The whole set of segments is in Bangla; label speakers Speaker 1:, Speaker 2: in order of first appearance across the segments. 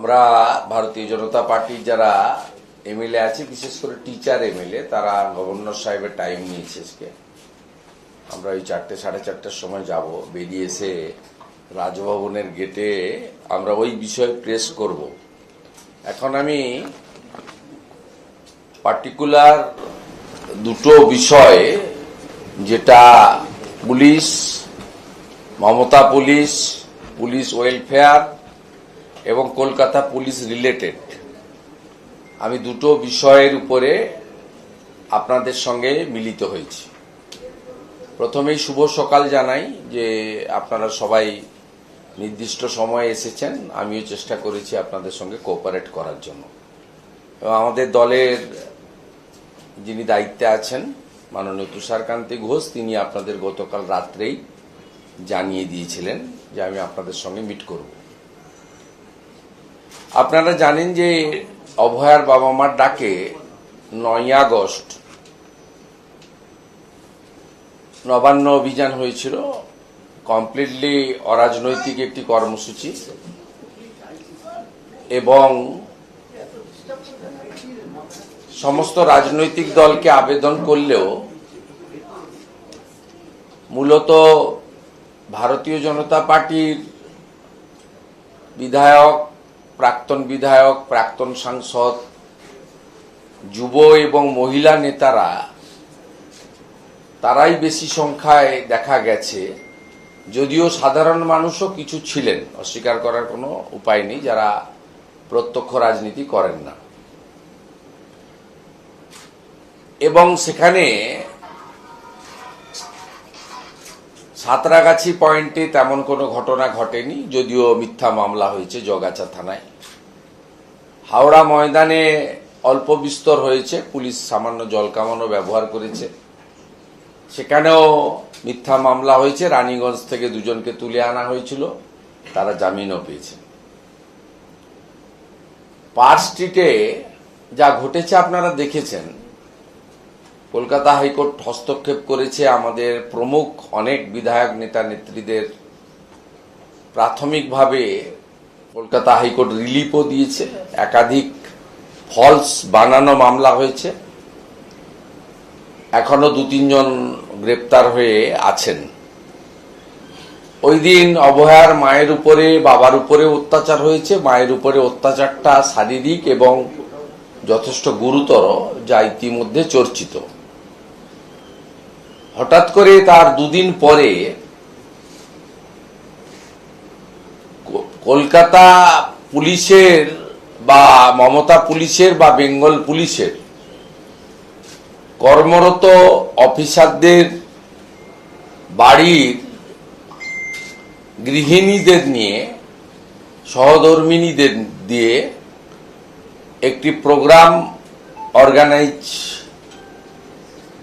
Speaker 1: আমরা ভারতীয় জনতা পার্টির যারা এমএলএ আছে, বিশেষ করে টিচার এমএলএ, তারা গভর্নর সাহেবের টাইম নিয়েছে আজকে। আমরা ওই 4টে সাড়ে 4টার সময় যাব, বেরিয়ে এসে রাজভবনের গেটে আমরা ওই বিষয়ে প্রেস করব। এখন আমি পার্টিকুলার দুটো বিষয়, যেটা police, Mamata police, police welfare এবং কলকাতা পুলিশ রিলেটেড, আমি দুটো বিষয়ের উপরে আপনাদের সঙ্গে মিলিত হয়েছি। প্রথমেই শুভ সকাল জানাই যে আপনারা সবাই নির্দিষ্ট সময়ে এসেছেন। আমিও চেষ্টা করেছি আপনাদের সঙ্গে কোঅপারেট করার জন্য। এবং আমাদের দলের যিনি দায়িত্বে আছেন মাননীয় তুষারকান্তি ঘোষ, তিনি আপনাদের গতকাল রাত্রেই জানিয়ে দিয়েছিলেন যে আমি আপনাদের সঙ্গে মিট করব। আপনারা জানেন যে অভয়ার বাবা মার ডাকে 9ই আগস্ট নবান্ন অভিযান হয়েছিল। কমপ্লিটলি অরাজনৈতিক একটি কর্মসূচি, এবং সমস্ত রাজনৈতিক দলকে আবেদন করলেও মূলত ভারতীয় জনতা পার্টির বিধায়ক, প্রাক্তন বিধায়ক, প্রাক্তন সাংসদ, যুব এবং মহিলা নেতারা, তারাই বেশি সংখ্যায় দেখা গেছে। যদিও সাধারণ মানুষও কিছু ছিলেন, অস্বীকার করার কোনো উপায় নেই, যারা প্রত্যক্ষ রাজনীতি করেন না। এবং সেখানে সাঁতরাগাছি পয়েন্টে তেমন কোনো ঘটনা ঘটেনি, যদিও মিথ্যা মামলা হয়েছে জগাছা থানায়। হাওড়া ময়দানে অল্প বিস্তর হয়েছে, পুলিশ সামান্য জল কামানো ব্যবহার করেছে, সেখানেও মিথ্যা মামলা হয়েছে। রানীগঞ্জ থেকে দুজনকে তুলে আনা হয়েছিল, তারা জামিনও পেয়েছে। পার্ক স্ট্রিটে যা ঘটেছে আপনারা দেখেছেন। কলকাতা হাইকোর্ট হস্তক্ষেপ করেছে, আমাদের প্রমুখ অনেক বিধায়ক নেতা নেত্রীদের প্রাথমিকভাবে কলকাতা হাইকোর্ট রিলিফও দিয়েছে। একাধিক ফলস বানানো মামলা হয়েছে, এখনো 2-3 জন গ্রেপ্তার হয়ে আছেন। ওই দিন অভয়ার মায়ের উপরে, বাবার উপরে অত্যাচার হয়েছে। মায়ের উপরে অত্যাচারটা শারীরিক এবং যথেষ্ট গুরুতর, যা ইতিমধ্যে চর্চিত। হঠাৎ করে তার 2 দিন পরে কলকাতা পুলিশের বা মমতা পুলিশের বা বেঙ্গল পুলিশের কর্মরত অফিসারদের বাড়ির গৃহিণীদের নিয়ে, সহধর্মিণীদের দিয়ে একটি প্রোগ্রাম অর্গানাইজ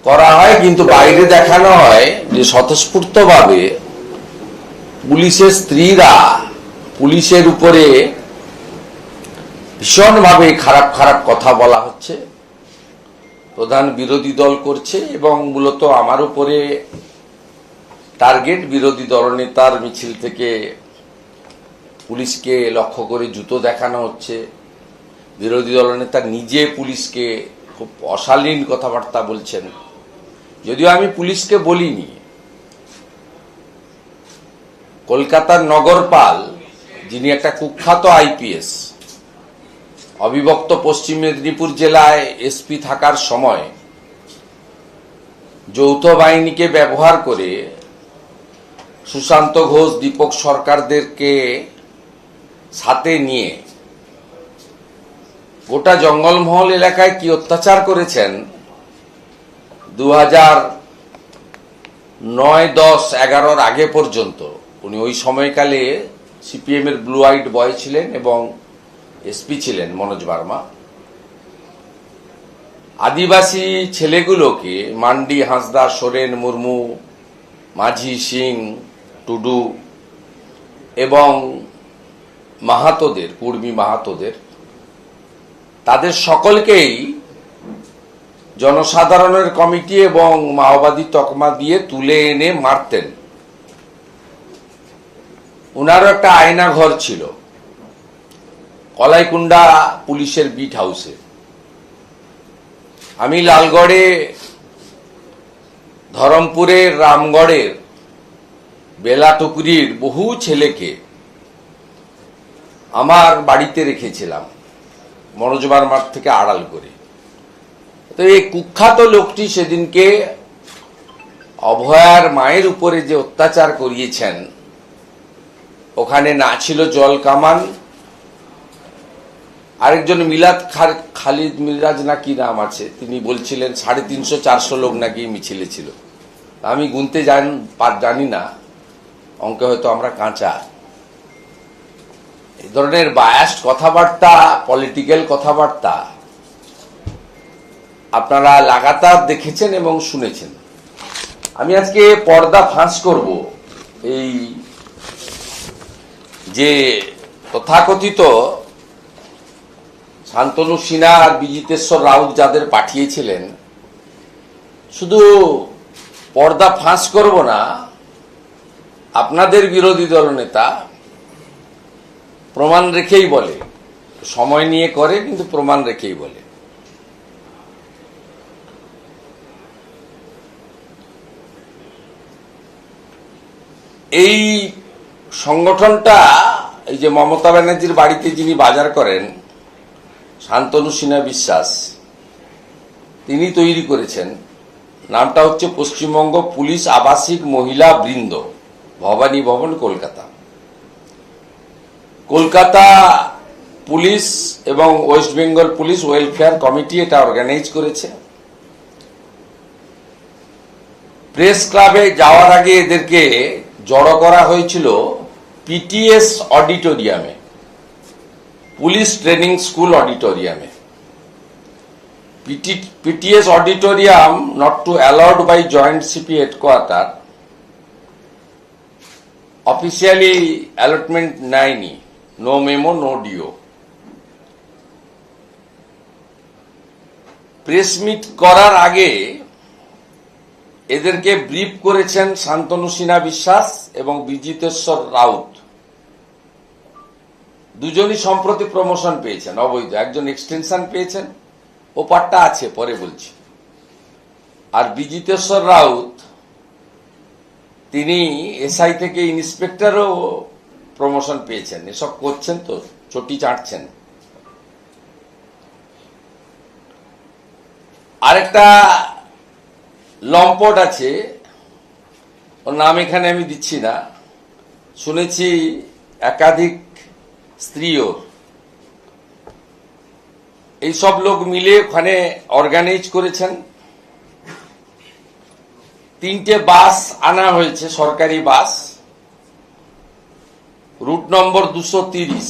Speaker 1: করা হয়, কিন্তু বাইরে দেখানো হয় যে স্বতঃস্ফূর্তভাবে পুলিশের স্ত্রীরা পুলিশের উপরে ভীষণভাবে খারাপ খারাপ কথা বলা হচ্ছে, প্রধান বিরোধী দল করছে, এবং মূলত আমার উপরে টার্গেট বিরোধী দলনেতার মিছিল থেকে পুলিশকে লক্ষ্য করে জুতো দেখানো হচ্ছে। বিরোধী দলনেতা নিজে পুলিশকে খুব অশালীন কথাবার্তা বলছেন, যদিও আমি পুলিশকে বলিনি। কলকাতার নগরপাল, যিনি একটা কুখ্যাত আইপিএস, অবিভক্ত পশ্চিম মেদিনীপুর জেলায় এসপি থাকার সময় যৌথ বাহিনীকে ব্যবহার করে সুশান্ত ঘোষ, দীপক সরকারদেরকে সাথে নিয়ে গোটা জঙ্গলমহল এলাকায় কি অত্যাচার করেছেন 2009, 10, 11 আগে পর্যন্ত। উনি ওই সময়কালে সিপিএম এর ব্লু আইট বয় ছিলেন এবং এসপি ছিলেন মনোজ বার্মা। আদিবাসী ছেলেগুলোকে মান্ডি, হাঁসদা, সোরেন, মুর্মু, মাঝি, সিং, টুডু এবং মাহাতোদের, কুর্মী মাহাতোদের, তাদের সকলকেই জনসাধারণের কমিটি এবং মাওবাদী তকমা দিয়ে তুলে এনে মারতেন। উনারও একটা আয়না ঘর ছিল। কলাইকুণ্ডা পুলিশের বিট হাউসে। আমি লালগড়ে, ধরমপুরের, রামগড়ের, বেলাটুকুরির বহু ছেলেকে আমার বাড়িতে রেখেছিলাম মনোজবার মাঠ থেকে আড়াল করে। তো এই কুখ্যাত লোকটি সেদিনকে অভয়ার মায়ের উপরে যে অত্যাচার করিয়েছেন, ওখানে না ছিল জল কামান, আরেকজন মিলাদ খালিদ মিরাজ না কি নাম আছে, তিনি বলছিলেন 350-400 লোক নাকি মিছিলে ছিল। আমি গুনতে জানি না, অঙ্কে হয়তো আমরা কাঁচা। এই ধরনের বায়াসড কথাবার্তা, পলিটিক্যাল কথাবার্তা আপনারা লাগাতার দেখেছেন এবং শুনেছেন। আমি আজকে পর্দা ফাঁস করব এই যে তথাকথিত শান্তনু সিনহা আর বিজিতেশ্বর রাউত যাদের পাঠিয়েছিলেন, শুধু পর্দা ফাঁস করব না, আপনাদের বিরোধী দলনেতা প্রমাণ রেখেই বলে, সময় নিয়ে করে কিন্তু প্রমাণ রেখেই বলে। এই সংগঠনটা, এই যে মমতা ব্যানার্জির বাড়িতে যিনি বাজার করেন, শান্তনু সিনহা বিশ্বাস, তিনি তৈরি করেছেন। নামটা হচ্ছে পশ্চিমবঙ্গ পুলিশ আবাসিক মহিলা বৃন্দ, ভবানী ভবন, কলকাতা। কলকাতা পুলিশ এবং West Bengal police welfare committee এটা অর্গানাইজ করেছে। প্রেস ক্লাবে যাওয়ার আগে এদেরকে জড়ো করা হয়েছিল পিটিএস অডিটোরিয়ামে, পুলিশ ট্রেনিং স্কুল অডিটোরিয়ামে। PTS auditorium not to allowed by Joint CP headquarter, officially allotment 9, no memo, no DO. Press meet করার আগে এদেরকে ব্রিফ করেছেন শান্তনু সিনহা বিশ্বাস এবং বিজিতেশ্বর রাউত। দুজনই সম্প্রতি প্রমোশন পেয়েছেন অবৈধ, একজন এক্সটেনশন পেয়েছেন, ও পাট্টা আছে পরে বলছি। আর বিজিতেশ্বর রাউত তিনি এসআই থেকে ইন্সপেক্টরও প্রমোশন পেয়েছেন। এসব করছেন তো, চটি চাটছেন। আরেকটা লম্পট আছে, ওর নাম এখানে আমি দিচ্ছি না, শুনেছি একাধিক স্ত্রী ওর। এই সব লোক মিলে ওখানে অর্গানাইজ করেছেন। 3টে বাস আনা হয়েছে, সরকারি বাস, রুট নম্বর 230,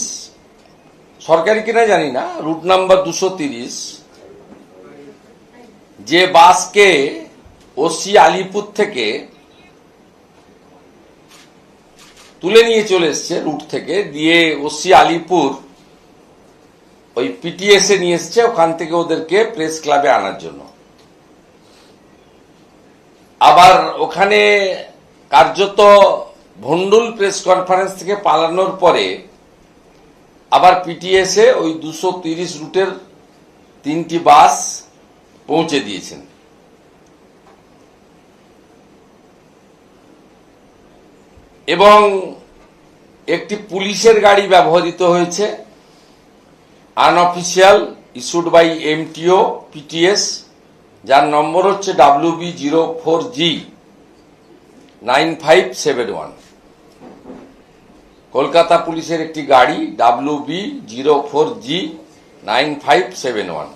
Speaker 1: সরকারি কিনা জানি না, রুট নাম্বার 230, যে বাসকে ওসি আলিপুর থেকে তুলে নিয়ে চলে এসছে রুট থেকে, দিয়ে ওসি আলিপুর ওই পিটিএস এ নিয়ে এসছে, ওখান থেকে ওদেরকে প্রেস ক্লাবে আনার জন্য। আবার ওখানে কার্যত ভন্ডুল প্রেস কনফারেন্স থেকে পালানোর পরে আবার পিটিএস এ ওই 230 রুটের 3টি বাস পৌঁছে দিয়েছেন। এবং একটি পুলিশের গাড়ি ব্যবহৃত হয়েছে, unofficial, issued by MTO PTS, যার নম্বর হচ্ছে WB04G9571। কলকাতা পুলিশের একটি গাড়ি WB04G9571।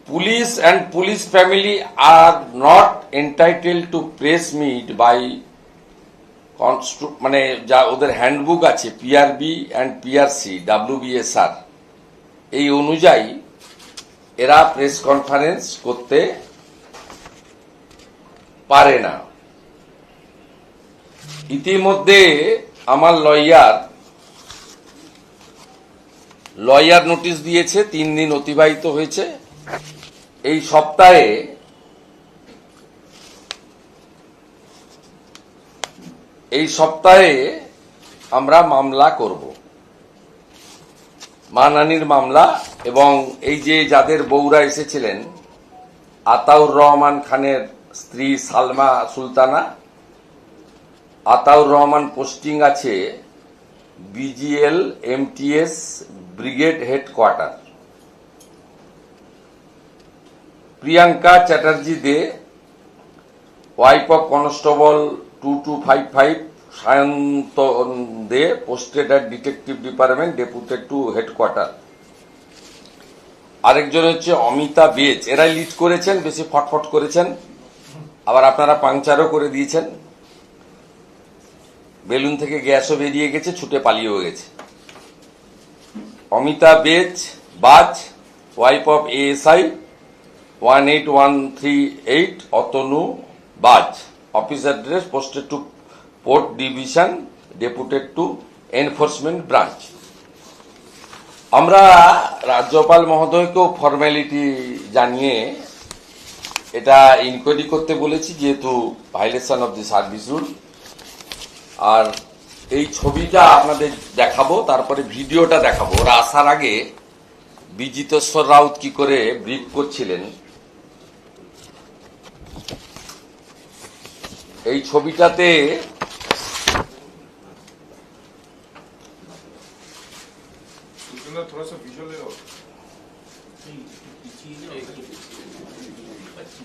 Speaker 1: Police and police family are not entitled to press meet by মানে যা ওদের হ্যান্ডবুক আছে, PRB and PRC WBSR, এই অনুযায়ী এরা প্রেস কনফারেন্স করতে পারে না। ইতিমধ্যে আমার লয়ার নোটিশ দিয়েছে, 3 দিন অতিবাহিত হয়েছে। এই সপ্তাহে আমরা মামলা করব, মানহানির মামলা। এবং এই যে যাদের বউরা এসেছিলেন, আতাউর রহমান খানের স্ত্রী সালমা সুলতানা, আতাউর রহমান পোস্টিং আছে BGL MTS brigade headquarter. Priyanka Chatterjee De, wife of constable 2255 Sayanta De, posted at detective department, deputed to headquarter. আরেকজন হচ্ছে অমিতা বেজ, এরাই লিড করেছেন, বেশি ফটফট করেছেন, আবার আপনারা পাংচারও করে দিয়েছেন। বেলুন থেকে গ্যাসও বেরিয়ে গেছে, ছুটে পালিয়েও গেছে। Amita Bej Baj, wife of ASI 18138 Atanu Baj, office address, posted to port division, deputed to enforcement branch. আমরা রাজ্যপাল মহোদয়কেও ফর্মালিটি জানিয়ে এটা ইনকোয়ারি করতে বলেছি, যেহেতু violation of the service rule. আর এই ছবিটা আপনাদের দেখাবো, তারপরে ভিডিওটা দেখাবো। ওরা আসার আগে বিজিতেশ্বর রাউত কি করে ব্রিফ করছিলেন, এই ছবিটাতে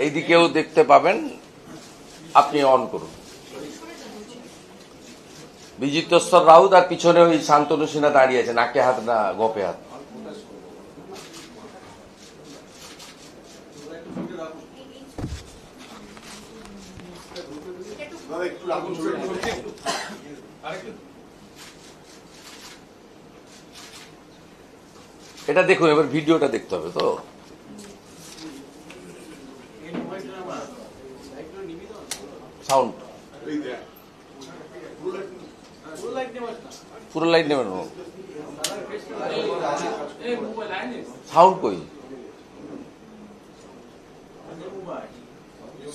Speaker 1: এইদিকেও দেখতে পাবেন, আপনি অন করুন। বিজিতেশ্বর রাউত আর পিছনে ওই শান্তনু সিনহা দাঁড়িয়ে আছে, নাকে হাত না গোপে হাত। এটা দেখুন, এবার ভিডিওটা দেখতে হবে তো। সাউন্ড পুরো লাইট নেবেন, সাউন্ড কই?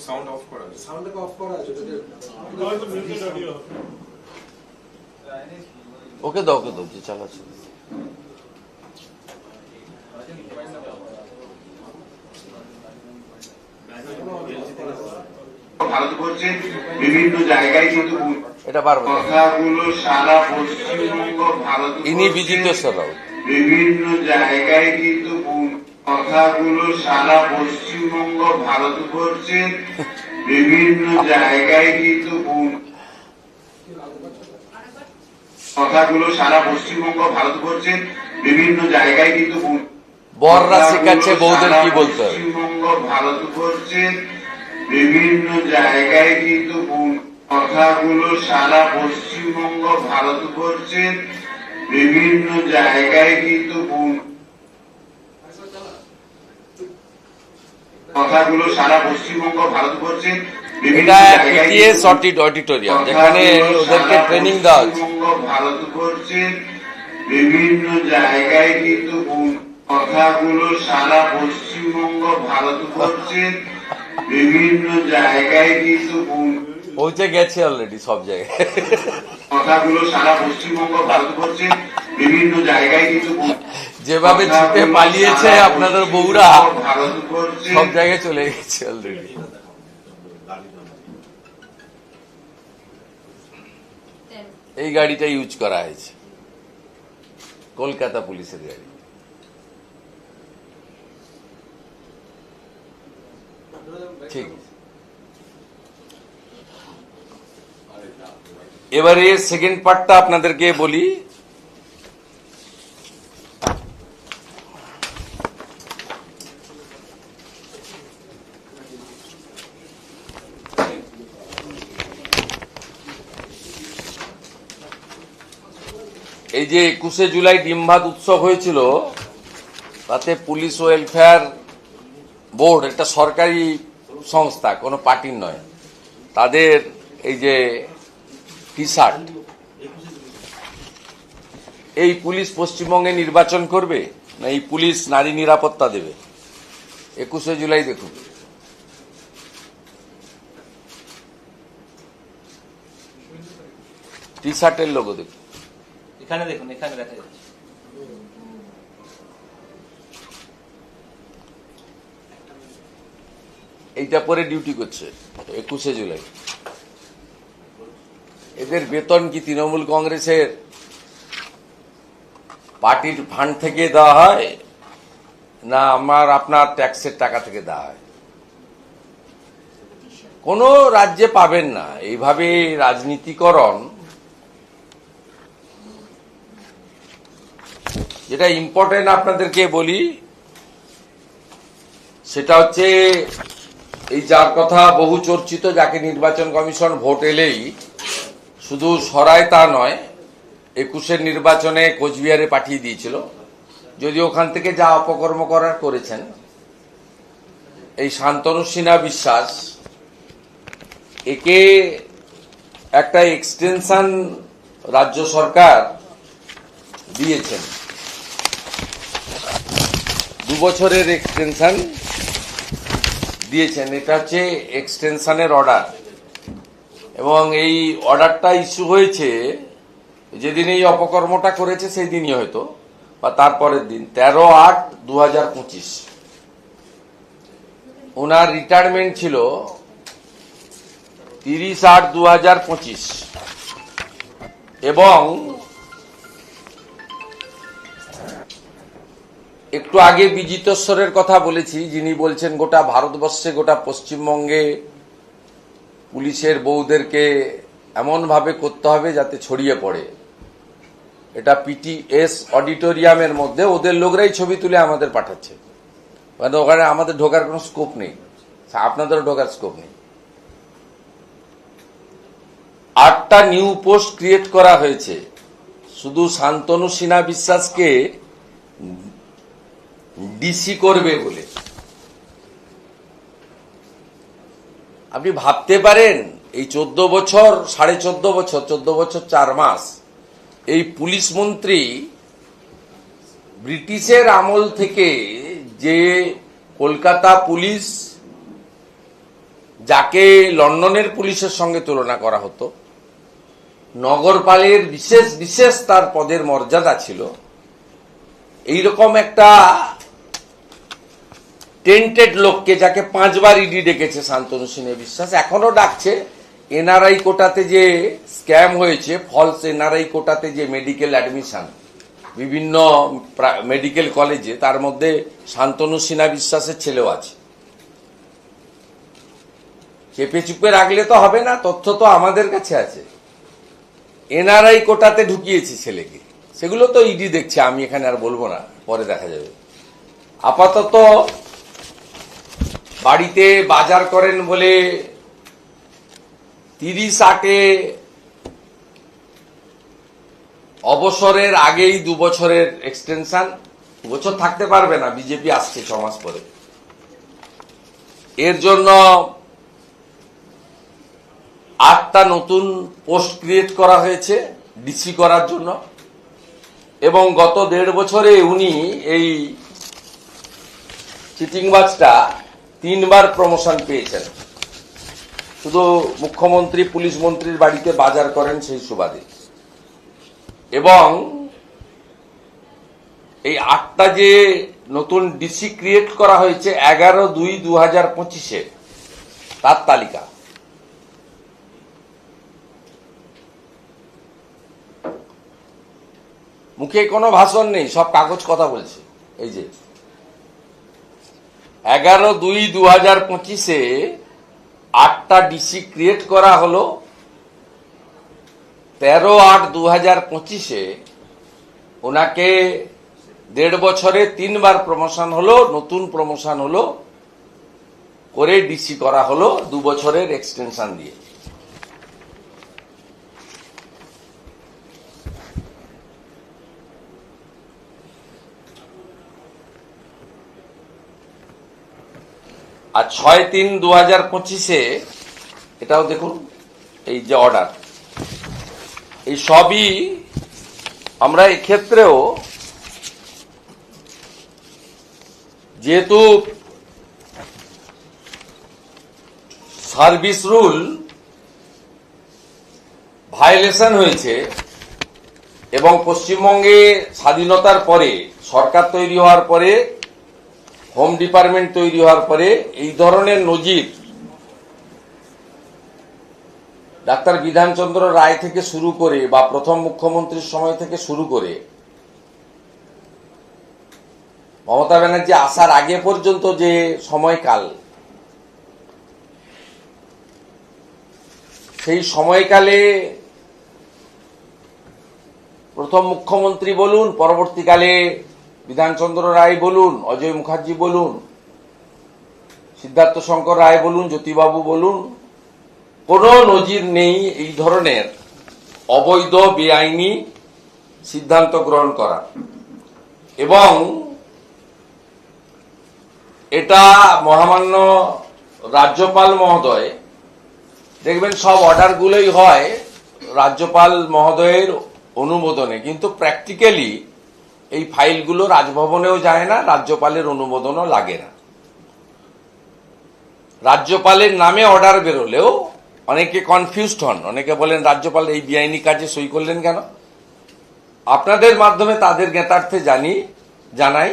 Speaker 2: সাউন্ড অফ করা আছে, সাউন্ডটাকে অফ করা আছে।
Speaker 1: ওকে দাও, ওকে দাও, যে চালাচ্ছে।
Speaker 3: ভারতবর্ষের বিভিন্ন জায়গায় কিন্তু
Speaker 1: এটা বারবার
Speaker 3: কথাগুলো সারা পশ্চিমবঙ্গ ভারত
Speaker 1: ইনি বিজিতেশ্বর রাউত।
Speaker 3: বিভিন্ন জায়গায় কিন্তু কথাগুলো সারা পশ্চিমবঙ্গ ভারতবর্ষের বিভিন্ন জায়গায় কিন্তু কথাগুলো সারা পশ্চিমবঙ্গ ভারতবর্ষের বিভিন্ন জায়গায় কিন্তু
Speaker 1: বররা শেখাচ্ছে বৌদের কি বলতে হবে।
Speaker 3: পশ্চিমবঙ্গ ভারতবর্ষের বিভিন্ন জায়গায় কিন্তু কথাগুলো সারা পশ্চিমবঙ্গ ভারতবর্ষের বিভিন্ন জায়গায় কিন্তু কথাগুলো সারা পশ্চিমবঙ্গ ভারতবর্ষের
Speaker 1: এটা পিটিএস অডিটোরিয়াম, যেখানে ওদেরকে ট্রেনিং দেওয়া হচ্ছে।
Speaker 3: ভারতবর্ষের বিভিন্ন জায়গায় কিন্তু কথাগুলো সারা পশ্চিমবঙ্গ ভারতবর্ষের বিভিন্ন জায়গায় কিন্তু
Speaker 1: পৌঁছে গেছে অলরেডি সব জায়গায়।
Speaker 3: কথাগুলো সারা পশ্চিমবঙ্গ ভারতবর্ষের বিভিন্ন জায়গায় কিন্তু
Speaker 1: যেভাবে ছুটে পালিয়েছে আপনাদের বউরা,
Speaker 3: ভারতবর্ষের
Speaker 1: সব জায়গায় চলে গেছে অলরেডি। এই গাড়িটা ইউজ করা হয়েছে, কলকাতা পুলিশের গাড়ি। ঠিক, এবারে সেকেন্ড পার্টটা আপনাদেরকে বলি। এই যে 21শে জুলাই ডিমভাত উৎসব হয়েছিল, তাতে পুলিশ ওয়েলফেয়ার বোর্ড, একটা সরকারি সংস্থা, কোনো পার্টির নয়, তাদের এই যে টি শার্ট, এই পুলিশ পশ্চিমবঙ্গে নির্বাচন করবে না এই পুলিশ নারী নিরাপত্তা দেবে? 21শে জুলাই দেখুন, টি শার্টের লোগো দেখুন।
Speaker 4: এখানে দেখুন, এখানে দেখা যাচ্ছে।
Speaker 1: এইটা পরে ডিউটি করছে 21শে জুলাই। এদের বেতন কি তৃণমূল কংগ্রেসের পার্টির ফান্ড থেকে দেওয়া হয়, না আপনার ট্যাক্সের টাকা থেকে দেওয়া হয়? কোন রাজ্যে পাবেন না এইভাবে রাজনীতিকরণ। যেটা ইম্পর্টেন্ট আপনাদেরকে বলি সেটা হচ্ছে এই যার কথা বহু চর্চিত, যাকে নির্বাচন কমিশন ভোট এলেই শুধু সরায় তা নয়, 21-এর নির্বাচনে কোচবিহারে পাঠিয়ে দিয়েছিল, যদি ওখান থেকে যা অপকর্ম করার করেছেন। এই শান্তনু সিনহা বিশ্বাস, একে একটা এক্সটেনশন রাজ্য সরকার দিয়েছেন, 2 বছরের এক্সটেনশন দিয়েছেন। এটা হচ্ছে এক্সটেনশনের অর্ডার, এবং এই অর্ডারটা ইস্যু হয়েছে যেদিন এই অপকর্মটা করেছে সেই দিনই হয়তো, বা তারপরের দিন, 13/8/2025। ওনার রিটায়ারমেন্ট ছিল 30/8/2025, এবং একটু আগে বিজিতেশ্বরের কথা বলেছি, যিনি বলছেন গোটা ভারতবর্ষে, গোটা পশ্চিমবঙ্গে পুলিশের বউদেরকে এমনভাবে করতে হবে যাতে ছড়িয়ে পড়ে। এটা পিটিএস অডিটোরিয়ামের মধ্যে ওদের লোকরাই ছবি তুলে আমাদের পাঠাচ্ছে, মানে ওখানে আমাদের ঢোকার কোনো স্কোপ নেই, আপনাদেরও ঢোকার স্কোপ নেই। 8টা নিউ পোস্ট ক্রিয়েট করা হয়েছে শুধু শান্তনু সিনহা বিশ্বাসকে ডিসি করবে বলে। আপনি ভাবতে পারেন এই 14 বছর, 14.5 বছর 4 মাস এই পুলিশ মন্ত্রী ব্রিটিশের আমল থেকে যে কলকাতা পুলিশ, যাকে লন্ডনের পুলিশের সঙ্গে তুলনা করা হতো, নগরপালের বিশেষ বিশেষ তার পদের মর্যাদা ছিল, এইরকম একটা টেন্টেড লোককে, যাকে 5 বার ইডি ডেকেছে শান্তনু সিনহা বিশ্বাস, এখনো ডাকছে। এনআরআই কোটাতে যে স্ক্যাম হয়েছে, ফলস এনআরআই কোটাতে যে মেডিকেল অ্যাডমিশন বিভিন্ন মেডিকেল কলেজে, তার মধ্যে শান্তনু সিনহা বিশ্বাসের ছেলেও আছে। চেপে চুপে রাখলে তো হবে না, তথ্য তো আমাদের কাছে আছে। এনআরআই কোটাতে ঢুকিয়েছে ছেলেকে, সেগুলো তো ইডি দেখছে, আমি এখানে আর বলবো না, পরে দেখা যাবে। আপাতত বাড়িতে বাজার করেন বলে 30/8 অবসরের আগেই 2 বছরের এক্সটেনশন। 2 বছর থাকতে পারবে না, বিজেপি আসছে 6 মাস পরে। এর জন্য 8টা নতুন পোস্ট ক্রিয়েট করা হয়েছে ডিসি করার জন্য, এবং গত 1.5 বছরে উনি এই চিটিংবাজটা 3 বার প্রমোশন পেয়েছেন, শুধু মুখ্যমন্ত্রী পুলিশ মন্ত্রীর বাড়িতে বাজার করেন সেই সুবাদে। এবং এই 8টা যে নতুন ডিসি ক্রিয়েট করা হয়েছে 11/2/2025 তার তালিকা। মুখে কোনো ভাষণ নেই, সব কাগজ কথা বলছে। এই যে 11/2/2025 8টা ডিসি ক্রিয়েট করা হলো, 13/8/2025 ওনাকে 1.5 বছরে 3 বার প্রমোশন হলো, নতুন প্রমোশন হলো, করে ডিসি করা হলো 2 বছরের এক্সটেনশন দিয়ে। আর 6/3/2025 এটাও দেখুন, এই যে অর্ডার, এই সবই আমরা এক্ষেত্রেও, যেহেতু সার্ভিস রুল ভায়োলেশন হয়েছে, এবং পশ্চিমবঙ্গে স্বাধীনতার পরে সরকার তৈরি হওয়ার পরে হোম ডিপার্টমেন্ট তৈরি হওয়ার পরে এই ধরনের নজির ডাক্তার বিধানচন্দ্র রায় থেকে শুরু করে বা প্রথম মুখ্যমন্ত্রীর সময় থেকে শুরু করে মমতা ব্যানার্জি আসার আগে পর্যন্ত যে সময়কাল, সেই সময়কালে প্রথম মুখ্যমন্ত্রী বলুন, পরবর্তীকালে বিধানচন্দ্র রায় বলুন, অজয় মুখার্জি বলুন, সিদ্ধার্থ শঙ্কর রায় বলুন, জ্যোতিবাবু বলুন, কোনো নজির নেই এই ধরনের অবৈধ বেআইনি সিদ্ধান্ত গ্রহণ করা। এবং এটা মহামান্য রাজ্যপাল মহোদয়, দেখবেন সব অর্ডারগুলোই হয় রাজ্যপাল মহোদয়ের অনুমোদনে, কিন্তু প্র্যাকটিক্যালি এই ফাইলগুলো রাজভবনেও যায় না, রাজ্যপালের অনুমোদনও লাগে না। রাজ্যপালের নামে অর্ডার বেরোলেও অনেকে কনফিউজড হন, অনেকে বলেন রাজ্যপাল এই বেআইনি কাজে সই করলেন কেন। আপনাদের মাধ্যমে তাদের জ্ঞাতার্থে জানাই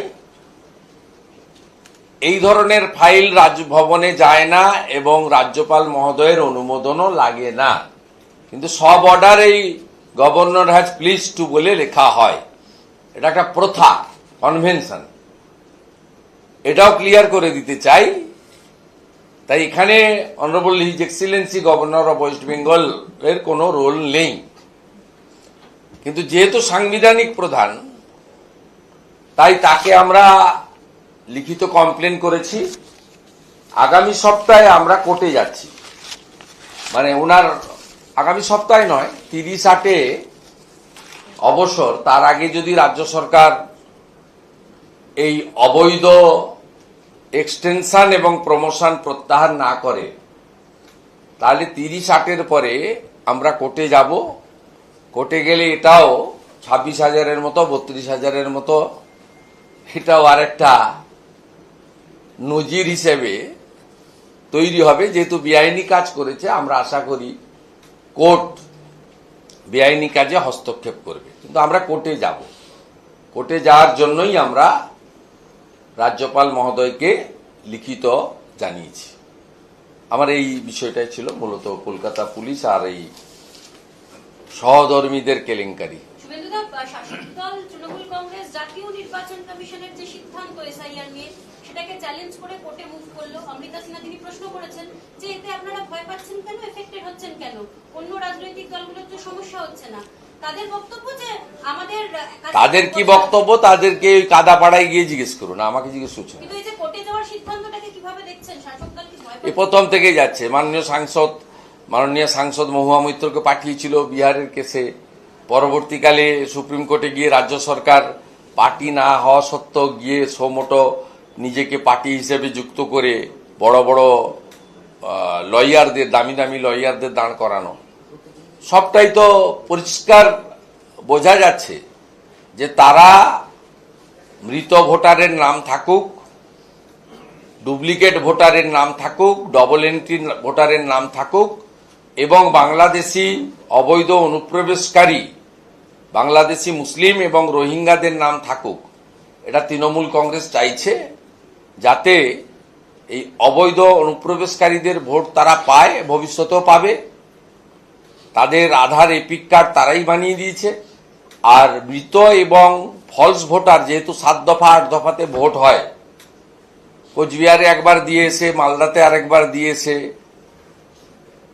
Speaker 1: এই ধরনের ফাইল রাজভবনে যায় না এবং রাজ্যপাল মহোদয়ের অনুমোদনও লাগে না, কিন্তু সব অর্ডার এই গভর্নর হ্যাজ প্লিজ টু বলে লেখা হয়। এটা একটা প্রথা, কনভেনশন, এটাও ক্লিয়ার করে দিতে চাই। তাই এখানে honourable his excellency governor of West Bengal এর কোনো রোল নেই, কিন্তু যেহেতু সাংবিধানিক প্রধান তাই তাকে আমরা লিখিত কমপ্লেন করেছি। আগামী সপ্তাহে আমরা কোর্টে যাচ্ছি, মানে ওনার আগামী সপ্তাহে নয়, 30/8 অবসর, তার আগে যদি রাজ্য সরকার এই অবৈধ এক্সটেনশন এবং প্রমোশন প্রত্যাহার না করে তাহলে 30/8 পরে আমরা কোর্টে যাব। কোর্টে গেলে এটাও 26,000-এর মতো 32,000-এর মতো, এটাও আরেকটা নজির হিসেবে তৈরি হবে। যেহেতু বেআইনি কাজ করেছে, আমরা আশা করি কোর্ট বেআইনি কাজে হস্তক্ষেপ করবে, কিন্তু আমরা কোর্টে যাব। কোর্টে যাওয়ার জন্যই আমরা রাজ্যপাল মহোদয়কে লিখিত জানিয়েছি। আমার এই বিষয়টাই ছিল মূলত কলকাতা পুলিশ আর এই সহধর্মীদের কেলেঙ্কারি।
Speaker 4: শুভেন্দুদা, শাসক দল তৃণমূল কংগ্রেস জাতীয় নির্বাচন কমিশনের যে সিদ্ধান্ত এসআইআর নিয়ে সেটাকে চ্যালেঞ্জ করে কোর্টে মুভ করলো। অমৃতা সিনহা তিনি প্রশ্ন করেছেন যে এতে আপনারা ভয় পাচ্ছেন কেন, এফেক্টেড হচ্ছেন কেন, অন্য রাজনৈতিক দলগুলোর তো সমস্যা হচ্ছে না। তাদের বক্তব্য যে আমাদের,
Speaker 1: তাদের কি বক্তব্য তাদেরকে কাদাপাড়ায় গিয়ে জিজ্ঞেস করুন, আমাকে জিজ্ঞেস করছেন।
Speaker 4: কিন্তু এই যে কোর্টে যাওয়ার সিদ্ধান্তটাকে কিভাবে দেখছেন? শাসক দল কি ভয়
Speaker 1: এ প্রথম থেকেই যাচ্ছে। মাননীয় সাংসদ মহুয়া মৈত্রকে পাঠিয়েছিল বিহারের কেসে, পরবর্তীকালে সুপ্রিম কোর্টে গিয়ে রাজ্য সরকার পার্টি না হওয়া সত্ত্বেও গিয়ে সোমোটো নিজেকে পার্টি হিসেবে যুক্ত করে বড় বড় লয়ারদের, দামি দামি লয়ারদের দাঁড় করানো, সবটাই তো পরিষ্কার বোঝা যাচ্ছে যে তারা মৃত ভোটারের নাম থাকুক, ডুপ্লিকেট ভোটারের নাম থাকুক, ডবল এন্ট্রি ভোটারের নাম থাকুক এবং বাংলাদেশি অবৈধ অনুপ্রবেশকারী বাংলাদেশি মুসলিম এবং রোহিঙ্গাদের নাম থাকুক, এটা তৃণমূল কংগ্রেস চাইছে যাতে এই অবৈধ অনুপ্রবেশকারীদের ভোট তারা পায়, ভবিষ্যতেও পাবে। তাদের আধার এপিক কার্ড তারাই বানিয়ে দিয়েছে। আর মৃত এবং ফলস ভোটার, যেহেতু 7 দফা 8 দফাতে ভোট হয়, কোচবিহারে একবার দিয়েছে, মালদাতে আরেকবার দিয়েছে,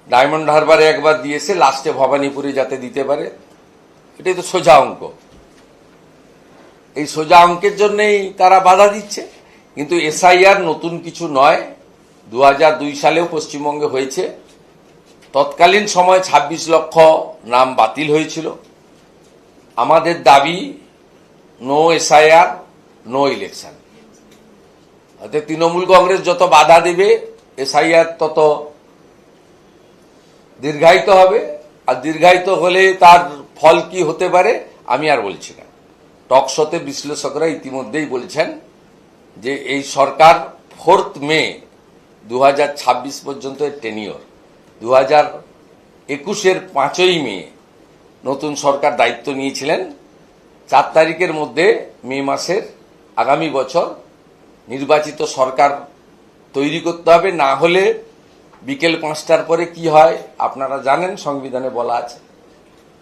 Speaker 1: ডায়মন্ড হারবারে একবার দিয়েছে, লাস্টে ভবানীপুরে যাতে দিতে পারে, এটাই তো সোজা অঙ্ক। এই সোজা অঙ্কের জন্যই তারা বাধা দিচ্ছে। কিন্তু এসআইআর নতুন কিছু নয়, 2002 সালেও পশ্চিমবঙ্গে হয়েছে। তৎকালীন সময় 26 লক্ষ নাম বাতিল হয়েছিল। আমাদের দাবি নো এসআইআর, নো ইলেকশন। অর্থাৎ তৃণমূল কংগ্রেস যত বাধা দেবে এসআইআর তত দীর্ঘায়িত হবে, আর দীর্ঘায়িত হলে তার ফল কি হতে পারে আমি আর বলছি না। টকশোতে বিশ্লেষকরা ইতিমধ্যেই বলছেন যে এই সরকার 4 মে 2026 পর্যন্ত টেনিওর, 2021-এর 5 মে নতুন সরকার দায়িত্ব নিয়েছিলেন 4 তারিখের মধ্যে মে মাসের আগামী বছর নির্বাচিত সরকার তৈরি করতে হবে, না হলে বিকেল 5টার পরে কি হয় আপনারা জানেন, সংবিধানে বলা আছে।